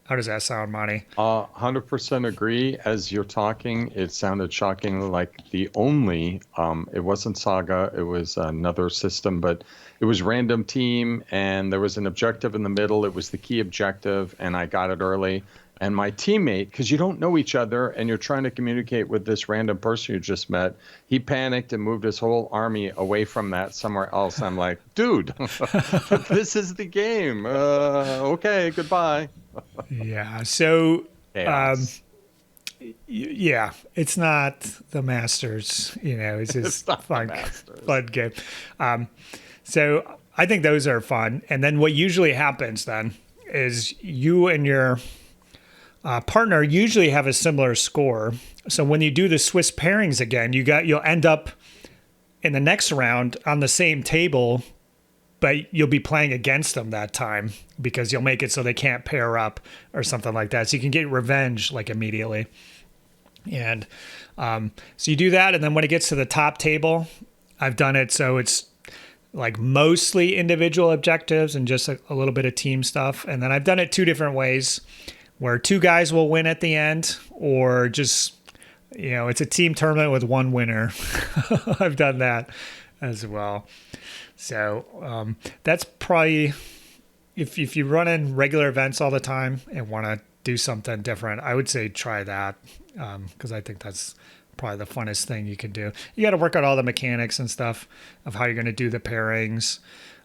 S1: How does that sound, Monty?
S2: 100% agree. As you're talking, it sounded shockingly like the only, it wasn't Saga, it was another system, but it was random team, and there was an objective in the middle. It was the key objective, and I got it early. And my teammate, because you don't know each other and you're trying to communicate with this random person you just met, he panicked and moved his whole army away from that somewhere else. I'm like, dude, this is the game. Okay, goodbye.
S1: Yeah. So, it's not the Masters. It's just fun game. So I think those are fun. And then what usually happens then is you and your partner usually have a similar score. So when you do the Swiss pairings again, you'll end up in the next round on the same table, but you'll be playing against them that time because you'll make it so they can't pair up or something like that. So you can get revenge like immediately. And so you do that. And then when it gets to the top table, I've done it so it's like mostly individual objectives and just a little bit of team stuff. And then I've done it 2 different ways, where 2 guys will win at the end, or just, it's a team tournament with 1 winner. I've done that as well. So that's probably, if you're running regular events all the time and want to do something different, I would say try that, because I think that's probably the funnest thing you can do. You got to work out all the mechanics and stuff of how you're going to do the pairings,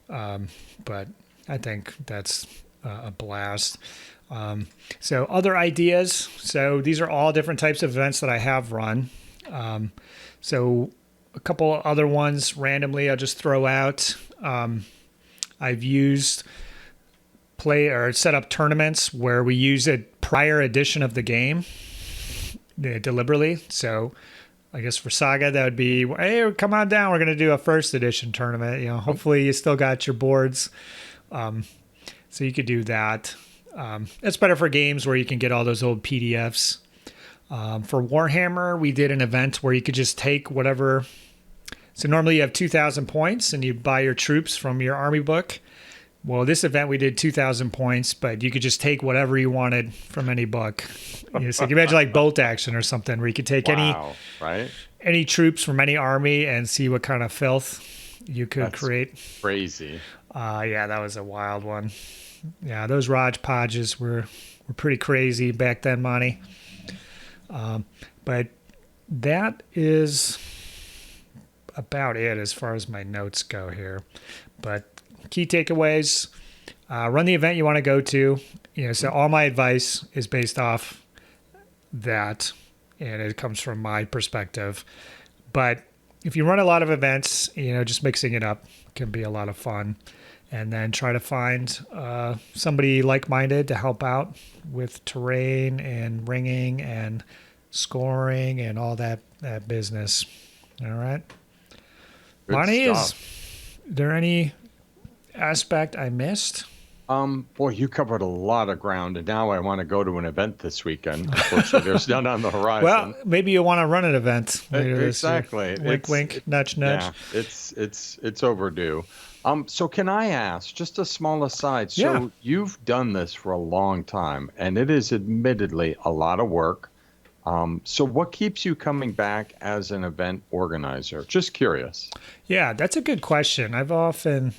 S1: but I think that's a blast. So other ideas. So these are all different types of events that I have run. So a couple other ones randomly I'll just throw out. I've used set up tournaments where we use a prior edition of the game deliberately. So I guess for Saga, that would be, hey, come on down. We're going to do a first edition tournament. Hopefully you still got your boards. So you could do that. It's better for games where you can get all those old PDFs. For Warhammer, we did an event where you could just take whatever. So normally you have 2,000 points and you buy your troops from your army book. Well, this event we did 2,000 points, but you could just take whatever you wanted from any book. So you can imagine like Bolt Action or something, where you could take any troops from any army and see what kind of filth you could create.
S2: Crazy.
S1: Yeah, that was a wild one. Yeah, those Rodge podges were pretty crazy back then, Monty. But that is about it as far as my notes go here. But key takeaways: run the event you want to go to. So all my advice is based off that, and it comes from my perspective. But if you run a lot of events, just mixing it up can be a lot of fun. And then try to find somebody like-minded to help out with terrain and ringing and scoring and all that business. All right. Monty, is there any aspect I missed?
S2: Boy, you covered a lot of ground, and now I want to go to an event this weekend. Unfortunately, there's none on the horizon.
S1: Well, maybe you want to run an event later
S2: exactly.
S1: This year. Wink, wink, nudge, nudge.
S2: Yeah, it's overdue. So can I ask, just a small aside? So you've done this for a long time, and it is admittedly a lot of work. So what keeps you coming back as an event organizer? Just curious.
S1: Yeah, that's a good question. I've often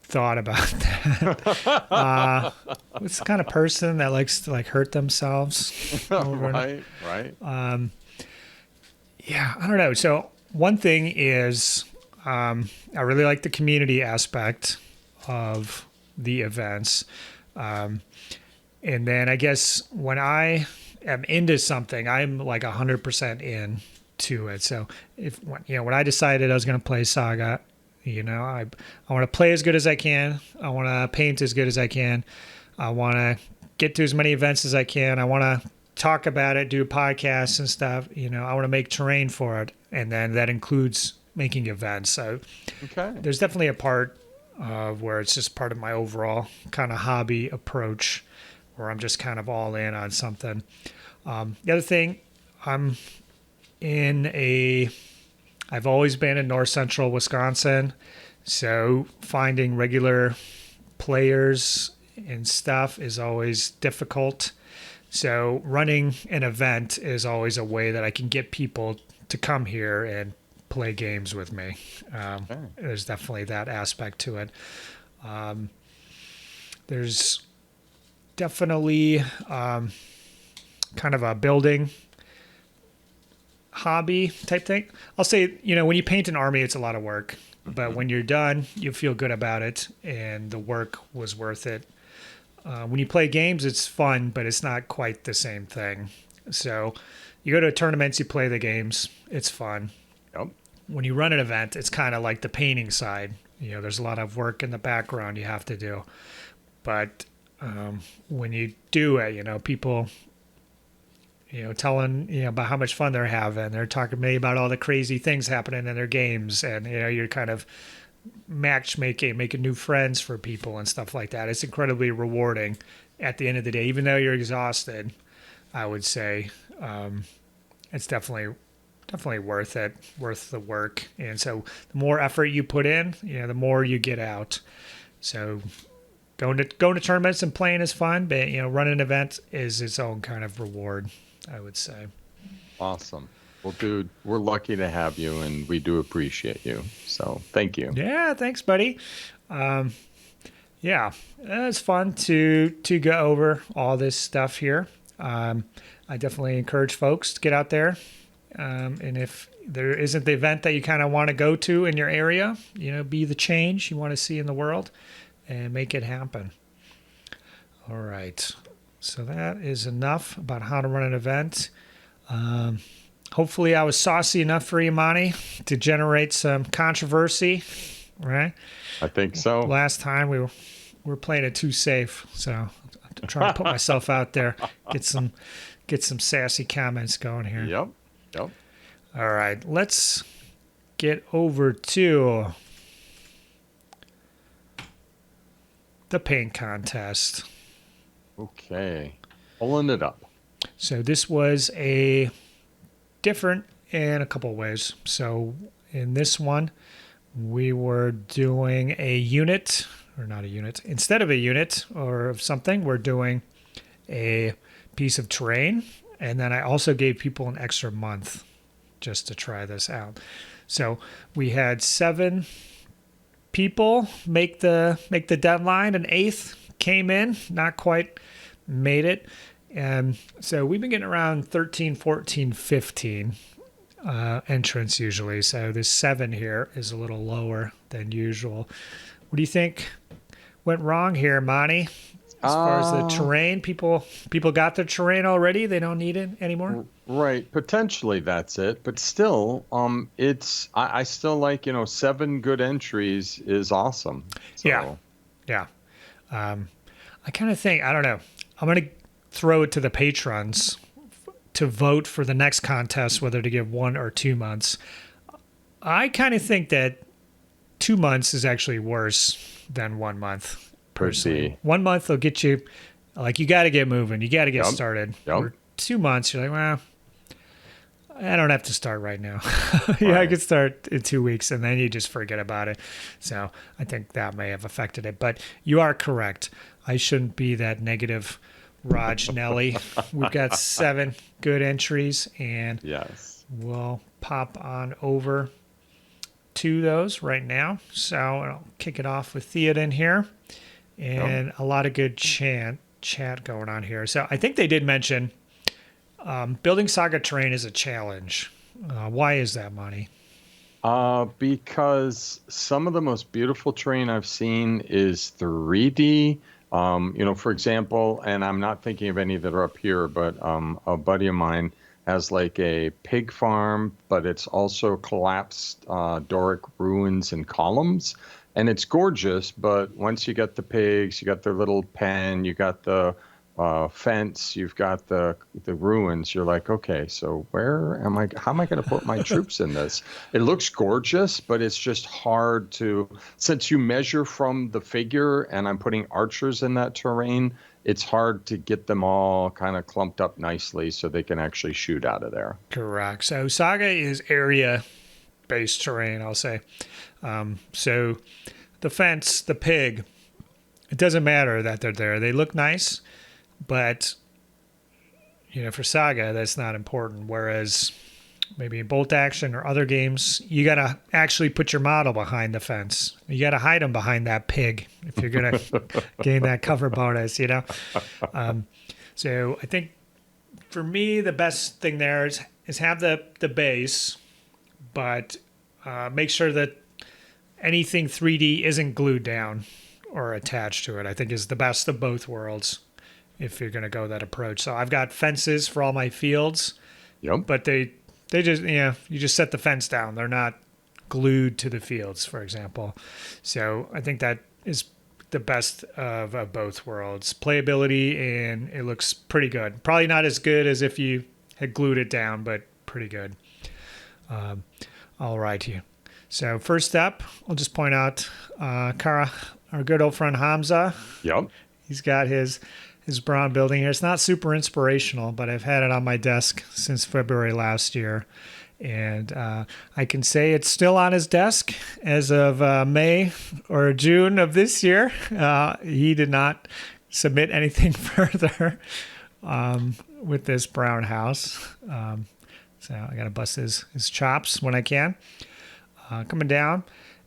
S1: thought about that. What's the kind of person that likes to hurt themselves?
S2: Right.
S1: Yeah, I don't know. So one thing is I really like the community aspect of the events. And then I guess when I am into something, I'm like 100% in to it. So when I decided I was going to play Saga, I want to play as good as I can. I want to paint as good as I can. I want to get to as many events as I can. I want to talk about it, do podcasts and stuff. I want to make terrain for it. And then that includes making events. So there's definitely a part of where it's just part of my overall kind of hobby approach where I'm just kind of all in on something. The other thing, I've always been in north central Wisconsin, so finding regular players and stuff is always difficult. So running an event is always a way that I can get people to come here and play games with me. There's definitely that aspect to it. There's definitely kind of a building hobby type thing. I'll say, when you paint an army, it's a lot of work, but when you're done, you feel good about it and the work was worth it. When you play games, it's fun, but it's not quite the same thing. So you go to tournaments, you play the games, it's fun.
S2: Yep.
S1: When you run an event, it's kind of like the painting side. There's a lot of work in the background you have to do. But when you do it, people telling about how much fun they're having. They're talking to me about all the crazy things happening in their games, and you're kind of matchmaking, making new friends for people and stuff like that. It's incredibly rewarding at the end of the day, even though you're exhausted. I would say it's definitely worth it, worth the work. And so the more effort you put in, the more you get out. So going to tournaments and playing is fun, but running an event is its own kind of reward, I would say.
S2: Awesome. Well, dude, we're lucky to have you, and we do appreciate you. So thank you.
S1: Yeah, thanks, buddy. Yeah, it's fun to go over all this stuff here. I definitely encourage folks to get out there. And if there isn't the event that you kind of want to go to in your area, be the change you want to see in the world and make it happen. All right. So that is enough about how to run an event. Hopefully I was saucy enough for you, Monty, to generate some controversy, right?
S2: I think so.
S1: Last time we were playing it too safe, so I'm trying to put myself out there, get some sassy comments going here.
S2: Yep.
S1: All right, let's get over to the paint contest.
S2: Okay, pulling it up.
S1: So this was a different in a couple of ways. So in this one, we were doing a unit, or not a unit. Instead of a unit or of something, we're doing a piece of terrain. And then I also gave people an extra month just to try this out. So we had 7 people make the deadline. An eighth came in, not quite made it. And so we've been getting around 13, 14, 15 entrants usually. So this 7 here is a little lower than usual. What do you think went wrong here, Monty? As far as the terrain, people got their terrain already. They don't need it anymore.
S2: Right, potentially that's it, but still, I still like 7 good entries is awesome. So.
S1: Yeah. I kind of think, I don't know. I'm gonna throw it to the patrons to vote for the next contest whether to give 1 or 2 months. I kind of think that 2 months is actually worse than 1 month. Personally, 1 month will get you, like, you got to get moving, you got to get started. Or 2 months, you're like, well, I don't have to start right now. I could start in 2 weeks, and then you just forget about it. So I think that may have affected it. But you are correct. I shouldn't be that negative, Rodge Nelly. We've got 7 good entries, and we'll pop on over to those right now. So I'll kick it off with Heathen here. And a lot of good chat going on here. So I think they did mention building Saga terrain is a challenge. Why is that, Monty?
S2: Because some of the most beautiful terrain I've seen is 3D. For example, and I'm not thinking of any that are up here, but a buddy of mine has like a pig farm, but it's also collapsed Doric ruins and columns. And it's gorgeous, but once you get the pigs, you got their little pen, you got the fence, you've got the ruins, you're like, okay, so how am I going to put my troops in this? It looks gorgeous, but it's just hard to, since you measure from the figure and I'm putting archers in that terrain, it's hard to get them all kind of clumped up nicely so they can actually shoot out of there.
S1: Correct. So Saga is area-based terrain, I'll say. So the fence, the pig, it doesn't matter that they're there. They look nice, but for Saga, that's not important. Whereas maybe in Bolt Action or other games, you got to actually put your model behind the fence. You got to hide them behind that pig if you're going to gain that cover bonus, So I think for me, the best thing there is have the base, but make sure that anything 3D isn't glued down or attached to it. I think is the best of both worlds if you're going to go that approach. So I've got fences for all my fields, but they just, you just set the fence down. They're not glued to the fields, for example. So I think that is the best of both worlds. Playability, and it looks pretty good. Probably not as good as if you had glued it down, but pretty good. All right, here. So first up, I'll just point out Kara, our good old friend Hamza. He's got his brown building here. It's not super inspirational, but I've had it on my desk since February last year. And I can say it's still on his desk as of May or June of this year. He did not submit anything further with this brown house. So I got to bust his chops when I can. Coming down,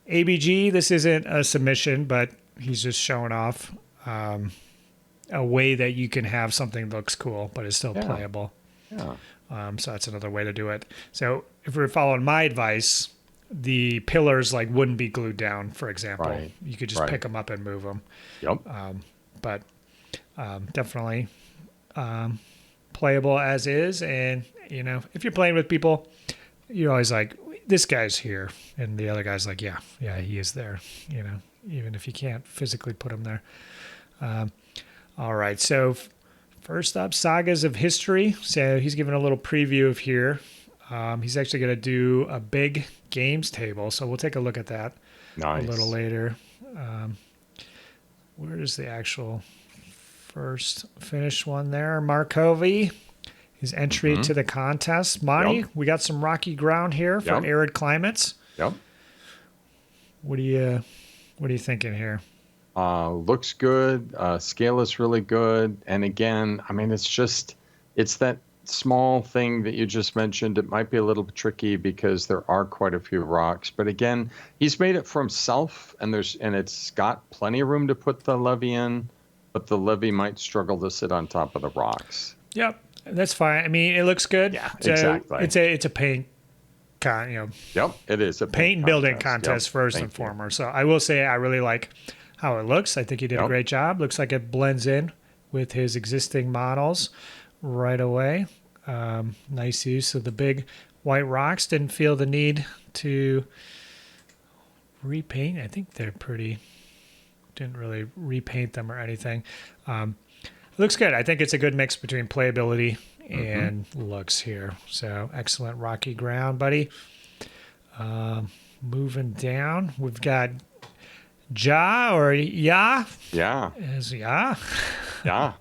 S1: ABG, this isn't a submission, but he's just showing off a way that you can have something that looks cool, but is still playable. So that's another way to do it. So if we're following my advice, the pillars wouldn't be glued down, for example. Right. You could just pick them up and move them. But definitely playable as is. And, if you're playing with people, you're always like, this guy's here. And the other guy's like, yeah, he is there, even if you can't physically put him there. All right. So first up, Sagas of History. So he's giving a little preview of here. He's actually going to do a big games table. So we'll take a look at that a little later. Where is the actual first finished one there? Markovi, his entry to the contest. Monty, we got some rocky ground here for arid climates. What are you thinking here?
S2: Looks good. Scale is really good. And again, I mean, it's that small thing that you just mentioned, it might be a little bit tricky because there are quite a few rocks. But again, he's made it for himself, and it's got plenty of room to put the levee in, but the levee might struggle to sit on top of the rocks.
S1: Yep, that's fine. I mean, it looks good.
S2: Yeah,
S1: So
S2: exactly.
S1: It's a paint
S2: Yep, it is a
S1: paint and building contest first and foremost. So I will say I really like how it looks. I think he did a great job. Looks like it blends in with his existing models right away. Nice use of the big white rocks. Didn't feel the need to repaint. I think they're pretty. Didn't really repaint them or anything. It looks good. I think it's a good mix between playability and looks here. So excellent rocky ground, buddy. Moving down, we've got Ja or Ya.
S2: Yeah.
S1: Is Ya?
S2: Yeah.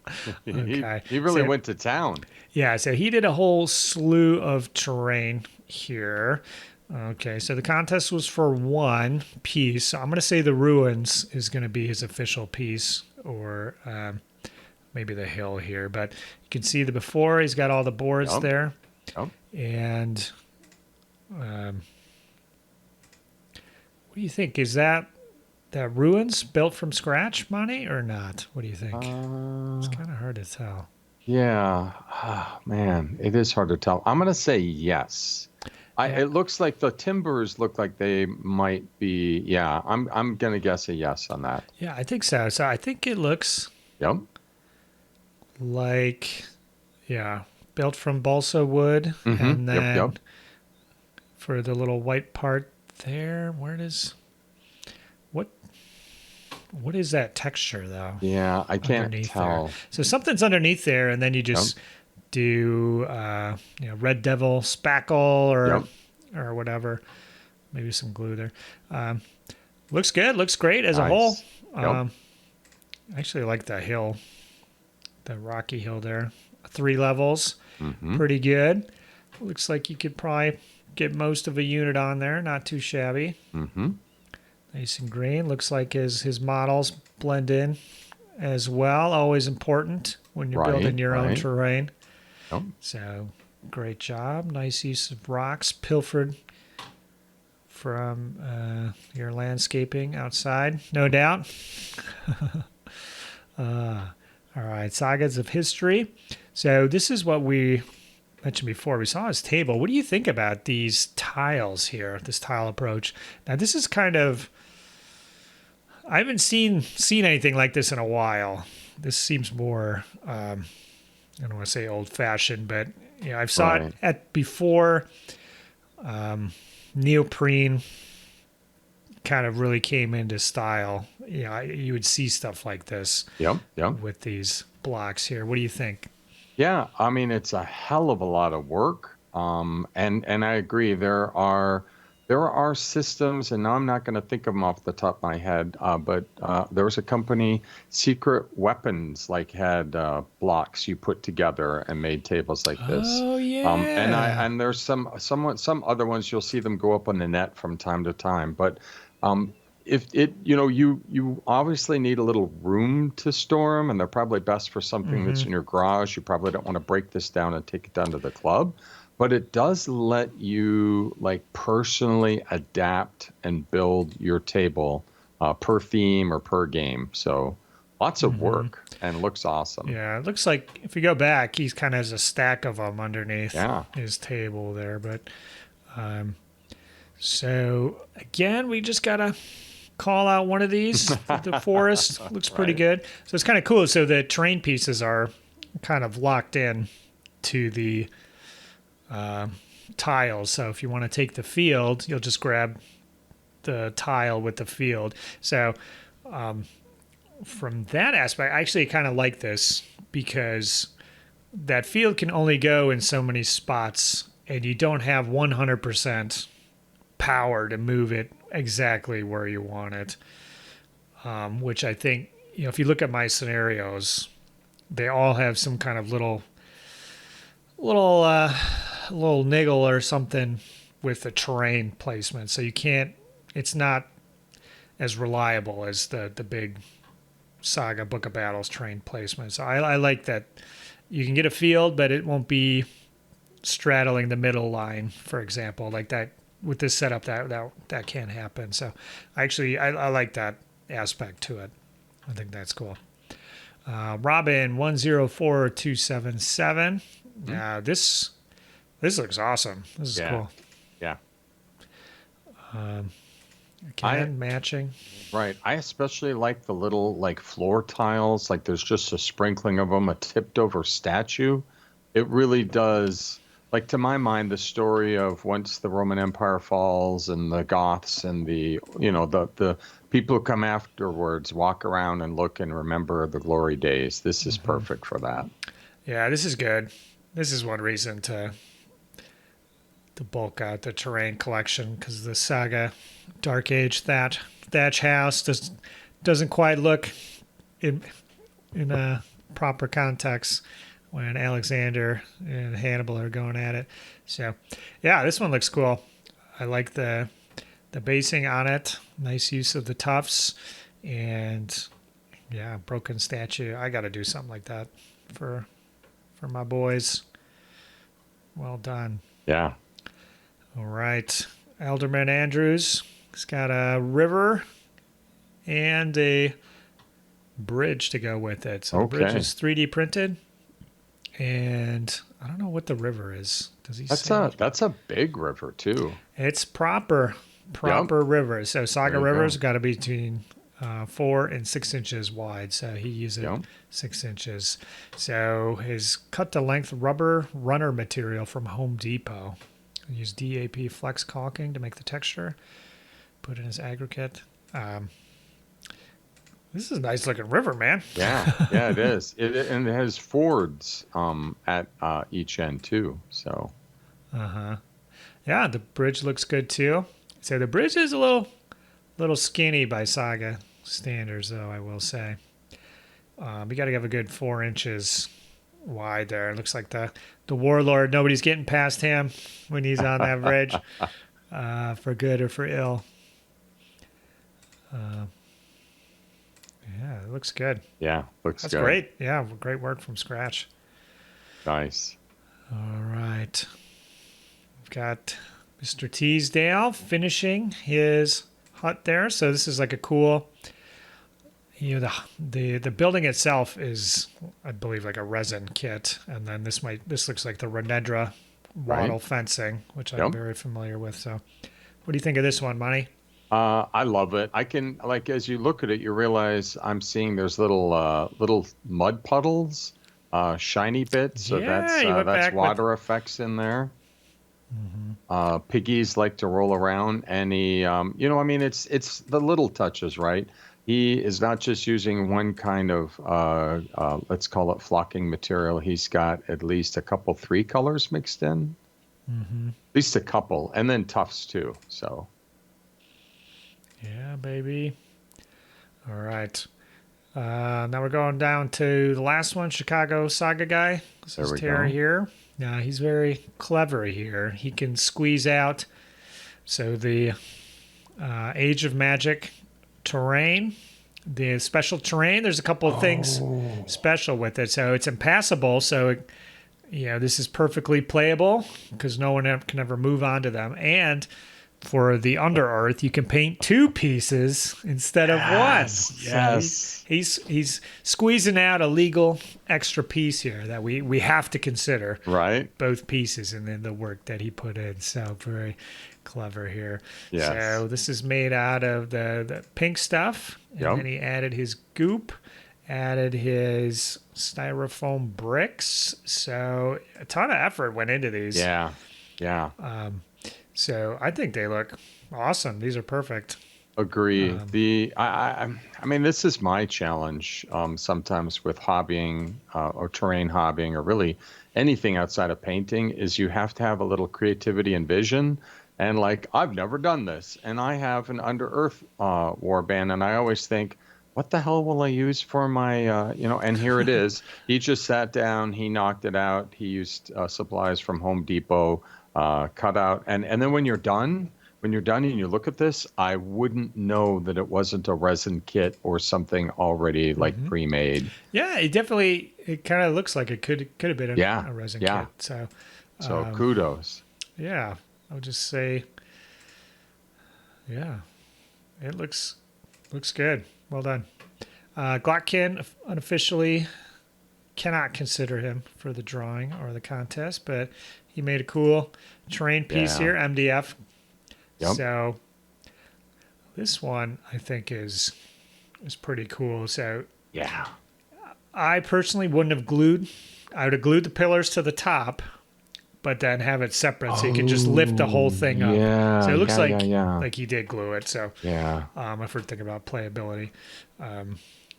S1: Okay.
S2: He really went to town.
S1: Yeah, so he did a whole slew of terrain here. Okay, so the contest was for one piece. So I'm going to say the ruins is going to be his official piece, or maybe the hill here. But you can see the before. He's got all the boards there.
S2: Yep.
S1: And what do you think? Is that ruins built from scratch, Monty, or not? What do you think? It's kind of hard to tell.
S2: Yeah. Oh, man, it is hard to tell. I'm going to say yes. It looks like the timbers look like they might be. Yeah, I'm going to guess a yes on that.
S1: Yeah, I think so. So I think it looks like, built from balsa wood. And then for the little white part there, what is that texture, though?
S2: Yeah, I can't tell.
S1: There. So something's underneath there, and then you just do red devil spackle or whatever, maybe some glue there. Looks good, looks great as a whole. I actually like the hill, the rocky hill there. 3 levels, pretty good. Looks like you could probably get most of a unit on there, not too shabby. Nice and green. Looks like his models blend in as well. Always important when you're building your own terrain. So great job. Nice use of rocks pilfered from your landscaping outside, no doubt. All right, Sagas of History. So this is what we mentioned before. We saw his table. What do you think about these tiles here, this tile approach? Now, this is kind of... I haven't seen anything like this in a while. This seems more, I don't want to say old-fashioned, but I've saw it at before neoprene kind of really came into style. You would see stuff like this with these blocks here. What do you think?
S2: Yeah, I mean, it's a hell of a lot of work. And I agree. There are systems, and now I'm not going to think of them off the top of my head, but there was a company, Secret Weapons, had blocks you put together and made tables like this.
S1: Oh yeah.
S2: And there's some other ones you'll see them go up on the net from time to time. But if it you obviously need a little room to store them, and they're probably best for something that's in your garage. You probably don't want to break this down and take it down to the club. But it does let you personally adapt and build your table per theme or per game. So lots of work and looks awesome.
S1: Yeah, it looks like if you go back, he's kind of has a stack of them underneath his table there. But so again, we just gotta call out one of these. The forest looks pretty good. So it's kind of cool. So the terrain pieces are kind of locked in to the tiles. So if you want to take the field, you'll just grab the tile with the field. So from that aspect, I actually kind of like this because that field can only go in so many spots, and you don't have 100% power to move it exactly where you want it. Which I think, if you look at my scenarios, they all have some kind of little niggle or something with the terrain placement. So it's not as reliable as the big Saga Book of Battles terrain placement. So I like that you can get a field, but it won't be straddling the middle line, for example, like that. With this setup, that can't happen. So, I like that aspect to it. I think that's cool. Robin 104277. This looks awesome. This is cool.
S2: Yeah.
S1: Again, matching.
S2: Right. I especially like the little like floor tiles. Like there's just a sprinkling of them, a tipped over statue. It really does. Like to my mind, the story of once the Roman Empire falls and the Goths and the people who come afterwards walk around and look and remember the glory days. This is perfect for that.
S1: Yeah, this is good. This is one reason to bulk out the terrain collection, because the Saga Dark Age thatch house doesn't quite look in a proper context when Alexander and Hannibal are going at it. So, yeah, this one looks cool. I like the basing on it. Nice use of the tufts. And, yeah, broken statue. I got to do something like that for my boys. Well done.
S2: Yeah.
S1: All right. Alderman Andrews. He's got a river and a bridge to go with it. So the bridge is 3D printed. And I don't know what the river is. Does he say?
S2: That's a big river too.
S1: It's proper river. So Saga River's got to be between 4 and 6 inches wide. So he uses 6 inches. So his cut to length rubber runner material from Home Depot. He used DAP flex caulking to make the texture. Put in his aggregate. This is a nice looking river, man.
S2: Yeah, it is. And it has fords at each end too. So.
S1: Yeah, the bridge looks good too. So the bridge is a little skinny by Saga standards, though, I will say. You got to have a good 4 inches wide there. It looks like the warlord. Nobody's getting past him when he's on that bridge, for good or for ill. Yeah, it looks good.
S2: Yeah, looks
S1: good.
S2: That's
S1: great. Yeah, great work from scratch.
S2: Nice.
S1: All right. We've got Mr. Teasdale finishing his hut there. So this is like a cool, the building itself is, I believe, like a resin kit. And then this looks like the Renedra wattle fencing, which I'm very familiar with. So what do you think of this one, Monty?
S2: I love it. I can, like, as you look at it, you realize I'm seeing there's little mud puddles, shiny bits. So that's water effects in there. Piggies like to roll around, and he, it's the little touches, right? He is not just using one kind of, let's call it flocking material. He's got at least 3 colors mixed in, at least a couple, and then tufts too. So.
S1: Yeah, baby. All right. Now we're going down to the last one, Chicago Saga guy. This is Terry here. Now he's very clever here. He can squeeze out. So the Age of Magic terrain, the special terrain, there's a couple of things special with it. So it's impassable. So, this is perfectly playable because no one can ever move on to them. And for the Under Earth, you can paint 2 pieces instead of 1.
S2: Yes.
S1: So he's squeezing out a legal extra piece here that we have to consider.
S2: Right.
S1: Both pieces and then the work that he put in. So very clever here.
S2: Yes.
S1: So this is made out of the pink stuff. And then he added his goop, added his styrofoam bricks. So a ton of effort went into these.
S2: Yeah.
S1: So I think they look awesome. These are perfect.
S2: Agree. I mean, this is my challenge sometimes with hobbying or terrain hobbying or really anything outside of painting is you have to have a little creativity and vision. And like, I've never done this. And I have an Under Earth warband. And I always think, what the hell will I use for my, and here it is. He just sat down. He knocked it out. He used supplies from Home Depot. Cut out, and then when you're done and you look at this, I wouldn't know that it wasn't a resin kit or something already like pre-made.
S1: Yeah, it kind of looks like it could have been a resin kit. So
S2: So kudos.
S1: Yeah, I would just say, yeah, it looks good. Well done. Glockkin unofficially cannot consider him for the drawing or the contest, but he made a cool terrain piece here, MDF.
S2: Yep.
S1: So this one I think is pretty cool. So
S2: yeah,
S1: I personally wouldn't have glued. I would have glued the pillars to the top, but then have it separate so you can just lift the whole thing up.
S2: Yeah,
S1: So it looks like he did glue it. So
S2: yeah,
S1: if we're thinking about playability,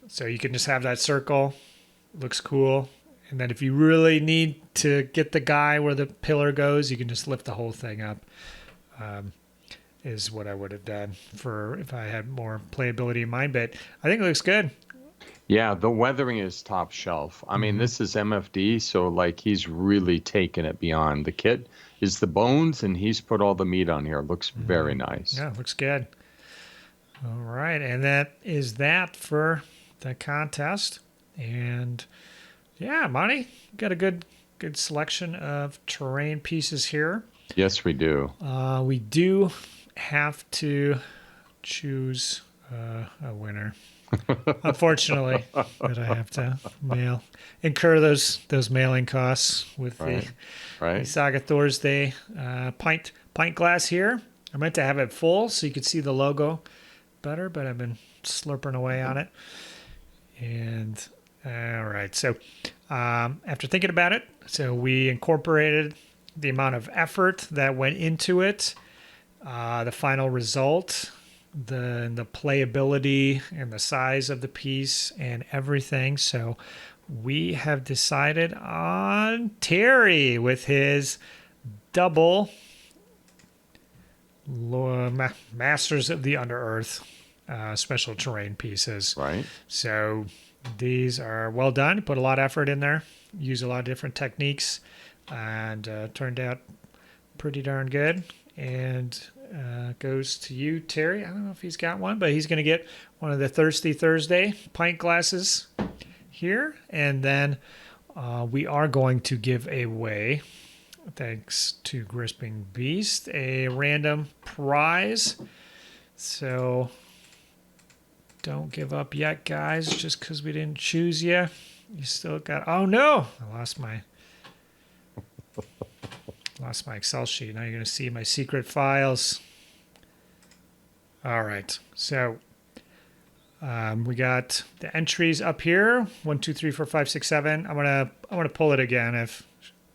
S1: so you can just have that circle. Looks cool. And then if you really need to get the guy where the pillar goes, you can just lift the whole thing up. Is what I would have done for if I had more playability in mind. But I think it looks good.
S2: Yeah, the weathering is top shelf. I mean, this is MFD, so like he's really taken it beyond. The kit is the bones, and he's put all the meat on here. Looks very nice.
S1: Yeah, looks good. All right, and that is that for the contest. And yeah, Monty, got a good selection of terrain pieces here.
S2: Yes, we do.
S1: We do have to choose a winner. Unfortunately, that I have to incur those mailing costs with the Saga Thursday pint glass here. I meant to have it full so you could see the logo better, but I've been slurping away on it. And all right, so after thinking about it, so we incorporated the amount of effort that went into it, the final result, the playability and the size of the piece and everything. So we have decided on Terry with his double Masters of the Under-Earth special terrain pieces.
S2: Right.
S1: So these are well done. Put a lot of effort in there. Use a lot of different techniques, and turned out pretty darn good. And goes to you, Terry. I don't know if he's got one, but he's going to get one of the Thirsty Thursday pint glasses here. And then we are going to give away, thanks to Grisping Beast, a random prize. So don't give up yet, guys, just because we didn't choose you. You still got... Oh, no! I lost my Excel sheet. Now you're going to see my secret files. All right. So we got the entries up here. 1, 2, 3, 4, 5, 6, 7. I'm gonna pull it again if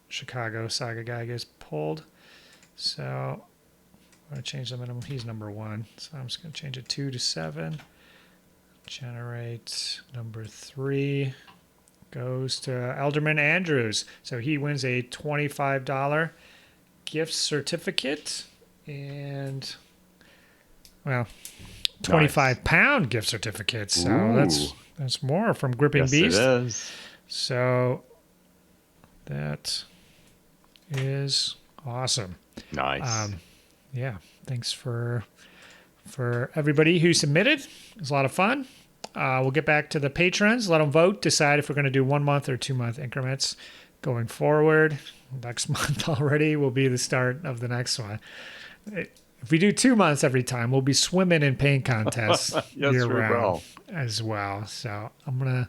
S1: Chicago Saga guy gets pulled. So I'm gonna change the minimum. He's number 1. So I'm just gonna change it 2 to 7. Generate number 3. Goes to Elderman Andrews. So he wins a $25 gift certificate and, well, 25-pound gift certificate. So that's more from Gripping Beast.
S2: It is.
S1: So that is awesome.
S2: Nice.
S1: Yeah. Thanks for everybody who submitted. It was a lot of fun. We'll get back to the patrons. Let them vote. Decide if we're going to do 1 month or 2 month increments going forward. Next month already will be the start of the next one. If we do 2 months every time, we'll be swimming in paint contests year round as well. So I'm gonna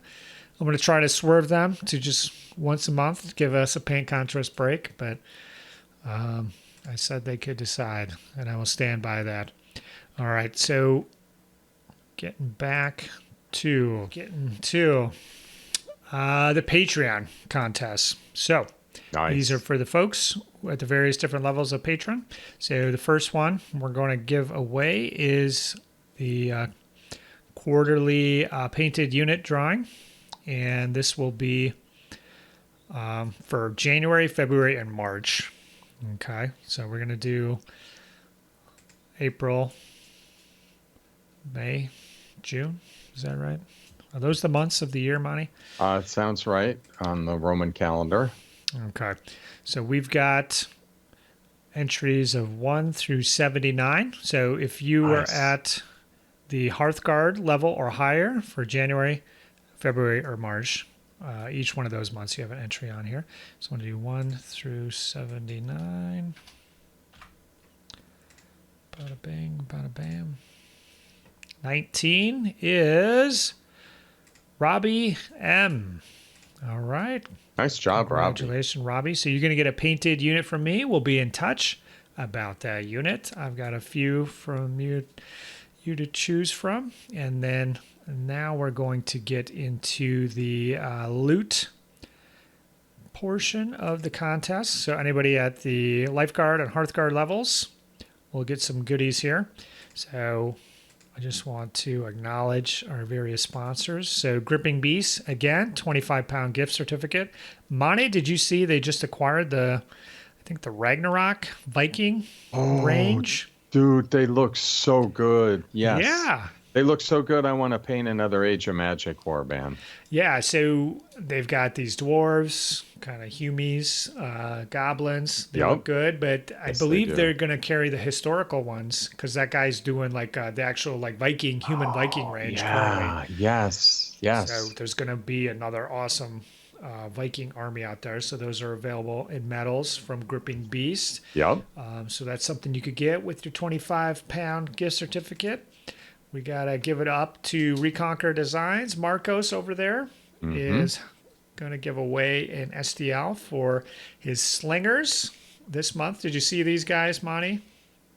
S1: try to swerve them to just once a month, give us a paint contest break. But I said they could decide, and I will stand by that. All right, so getting to the Patreon contest. So these are for the folks at the various different levels of patron. So the first one we're going to give away is the quarterly painted unit drawing. And this will be for January, February, and March. Okay, so we're going to do April, May, June. Is that right? Are those the months of the year, Monty?
S2: It sounds right on the Roman calendar.
S1: Okay. So we've got entries of 1 through 79. So if you were at the Hearthguard level or higher for January, February, or March, Each one of those months you have an entry on here. So I'm going to do 1 through 79. Bada bang, bada bam. 19 is Robbie M. All right.
S2: Nice job, Robbie.
S1: Congratulations, Robbie. So you're going to get a painted unit from me. We'll be in touch about that unit. I've got a few from you to choose from. And then now we're going to get into the loot portion of the contest. So anybody at the Lifeguard and Hearthguard levels will get some goodies here. So I just want to acknowledge our various sponsors. So Gripping Beasts, again, 25-pound gift certificate. Monty, did you see they just acquired the Ragnarok Viking range?
S2: Dude, they look so good. Yes.
S1: Yeah.
S2: They look so good. I want to paint another Age of Magic warband.
S1: Yeah, so they've got these dwarves, kind of humies, goblins. They look good, but I believe they're going to carry the historical ones because that guy's doing like the actual like Viking, human Viking range.
S2: Yeah, yes.
S1: So there's going to be another awesome Viking army out there. So those are available in metals from Gripping Beast.
S2: Yep.
S1: So that's something you could get with your 25-pound gift certificate. We got to give it up to Reconquer Designs. Marcos over there is going to give away an STL for his slingers this month. Did you see these guys, Monty?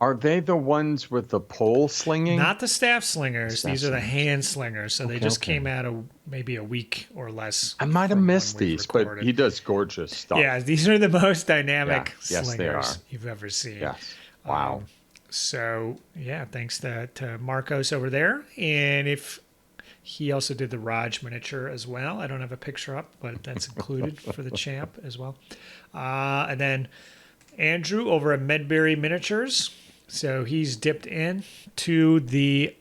S2: Are they the ones with the pole slinging?
S1: Not the staff slingers. These are the hand slingers. So they just came out maybe a week or less.
S2: I might have missed these, but he does gorgeous stuff.
S1: Yeah, these are the most dynamic
S2: Yes,
S1: slingers you've ever seen.
S2: Yes. Wow.
S1: So, yeah, thanks to Marcos over there. And if he also did the Rodge miniature as well. I don't have a picture up, but that's included for the champ as well. And then Andrew over at Medbury Miniatures. So he's dipped in to the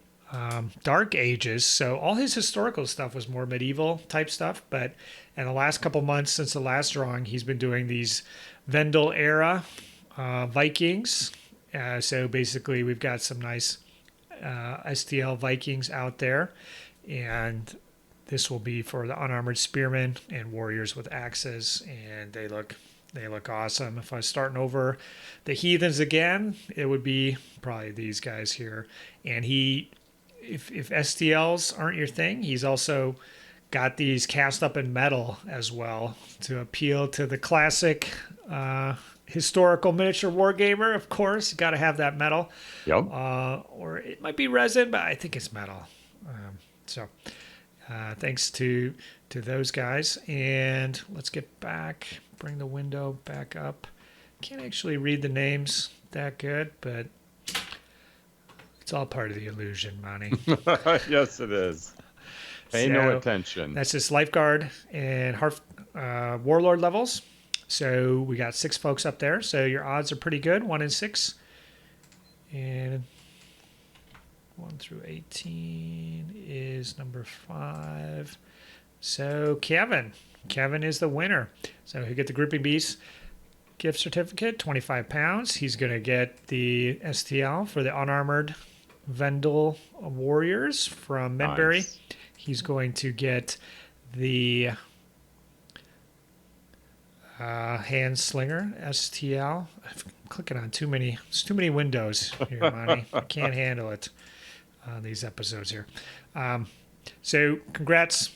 S1: Dark Ages. So all his historical stuff was more medieval type stuff. But in the last couple months since the last drawing, he's been doing these Vendel era Vikings. So basically, we've got some nice STL Vikings out there, and this will be for the unarmored spearmen and warriors with axes, and they look awesome. If I was starting over the Heathens again, it would be probably these guys here. And if STLs aren't your thing, he's also got these cast up in metal as well to appeal to the classic historical miniature wargamer. Of course, you got to have that metal.
S2: Yep.
S1: Or it might be resin, but I think it's metal. So thanks to those guys. And let's get back, bring the window back up. Can't actually read the names that good, but it's all part of the illusion, Monty.
S2: Yes, it is. Pay no attention.
S1: That's just Lifeguard and Warlord levels. So we got 6 folks up there. So your odds are pretty good, 1 in 6. And 1 through 18 is number 5. So Kevin is the winner. So he'll get the Gripping Beast gift certificate, 25 pounds. He's going to get the STL for the unarmored Vendel warriors from Medbury. Nice. He's going to get the hand slinger STL. I'm clicking on too many windows here, Monty. I can't handle it on these episodes here. So congrats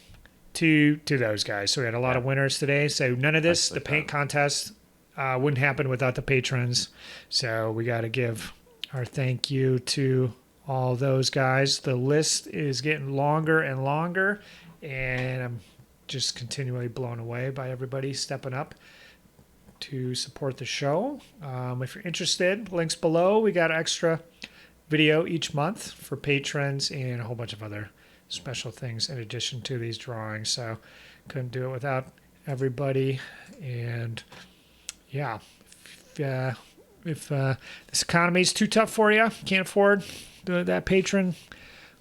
S1: to those guys. So we had a lot of winners today. So none of this, the paint contest, wouldn't happen without the patrons. So we got to give our thank you to all those guys. The list is getting longer and longer, and I'm just continually blown away by everybody stepping up to support the show. If you're interested, links below. We got extra video each month for patrons and a whole bunch of other special things in addition to these drawings. So couldn't do it without everybody. And yeah, if this economy is too tough for you, can't afford that patron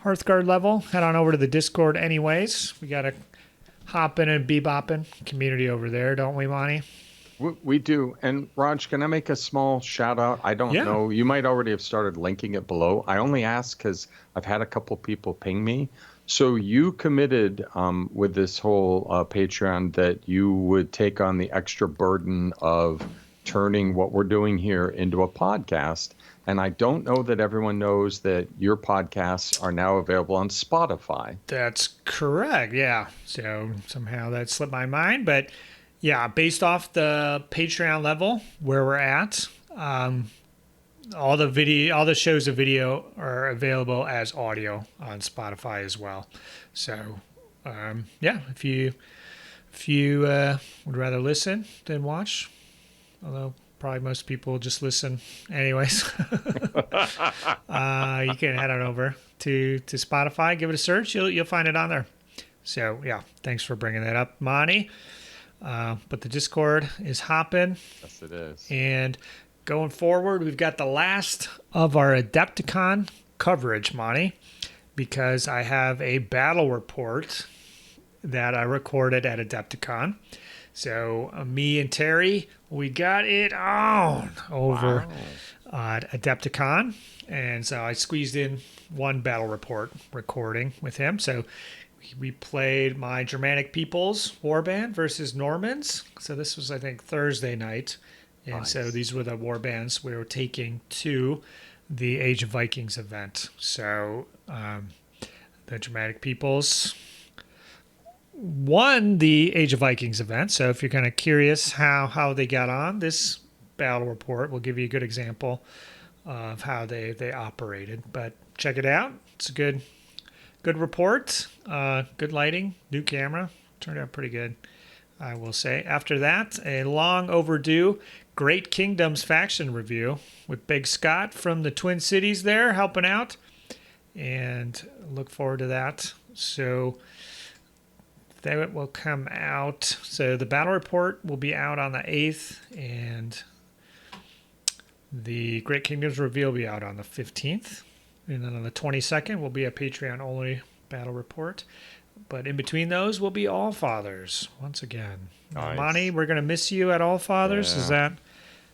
S1: Hearthguard level, head on over to the Discord anyways. We got a hopping and bebopping community over there, don't we, Monty?
S2: We do. And Rodge, can I make a small shout out? I don't know. You might already have started linking it below. I only ask because I've had a couple people ping me. So you committed with this whole Patreon that you would take on the extra burden of turning what we're doing here into a podcast. And I don't know that everyone knows that your podcasts are now available on Spotify.
S1: That's correct. Yeah. So somehow that slipped my mind. But yeah, based off the Patreon level where we're at, all the shows of video are available as audio on Spotify as well. So yeah, if you would rather listen than watch, although probably most people just listen anyways, you can head on over to Spotify, give it a search, you'll find it on there. So yeah, thanks for bringing that up, Monty. But the Discord is hopping.
S2: Yes, it is.
S1: And going forward, we've got the last of our Adepticon coverage, Monty, because I have a battle report that I recorded at Adepticon. So me and Terry, we got it on over at Adepticon. And so I squeezed in one battle report recording with him. So we played my Germanic Peoples Warband versus Normans. So this was, I think, Thursday night. And so these were the warbands we were taking to the Age of Vikings event. So the Germanic Peoples won the Age of Vikings event. So if you're kind of curious how they got on, this battle report will give you a good example of how they operated. But check it out. It's a good report. Good lighting, new camera. Turned out pretty good, I will say. After that, a long overdue Great Kingdoms faction review with Big Scott from the Twin Cities there helping out. And look forward to that. So that will come out. So the battle report will be out on the 8th, and the Great Kingdoms review will be out on the 15th. And then on the 22nd will be a Patreon-only battle report. But in between those will be All Fathers once again.
S2: Nice.
S1: Monty, we're going to miss you at All Fathers.
S2: Yeah.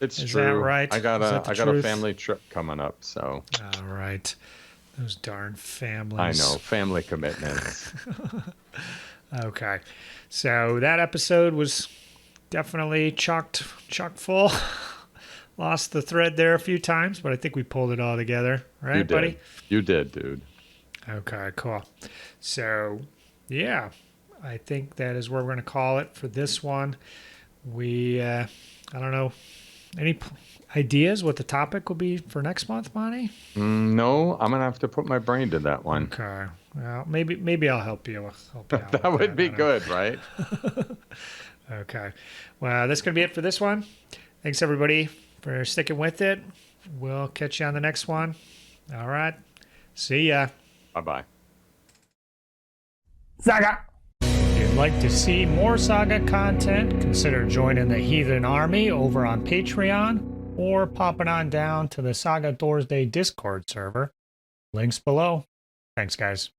S1: Is
S2: true.
S1: that right?
S2: I got a family trip coming up, so.
S1: All right. Those darn families.
S2: I know, family commitments.
S1: Okay. So that episode was definitely chock full. Lost the thread there a few times, but I think we pulled it all together. Right, buddy?
S2: You did, dude.
S1: Okay, cool. So, yeah, I think that is where we're going to call it for this one. I don't know, any ideas what the topic will be for next month, Monty?
S2: No, I'm going to have to put my brain to that one.
S1: Okay. Well, maybe I'll help you out.
S2: That would be good, right?
S1: Okay. Well, that's going to be it for this one. Thanks, everybody, for sticking with it. We'll catch you on the next one. All right. See ya.
S2: Bye-bye.
S1: Saga! If you'd like to see more Saga content, consider joining the Heathen Army over on Patreon or popping on down to the Saga Thursday Discord server. Links below. Thanks, guys.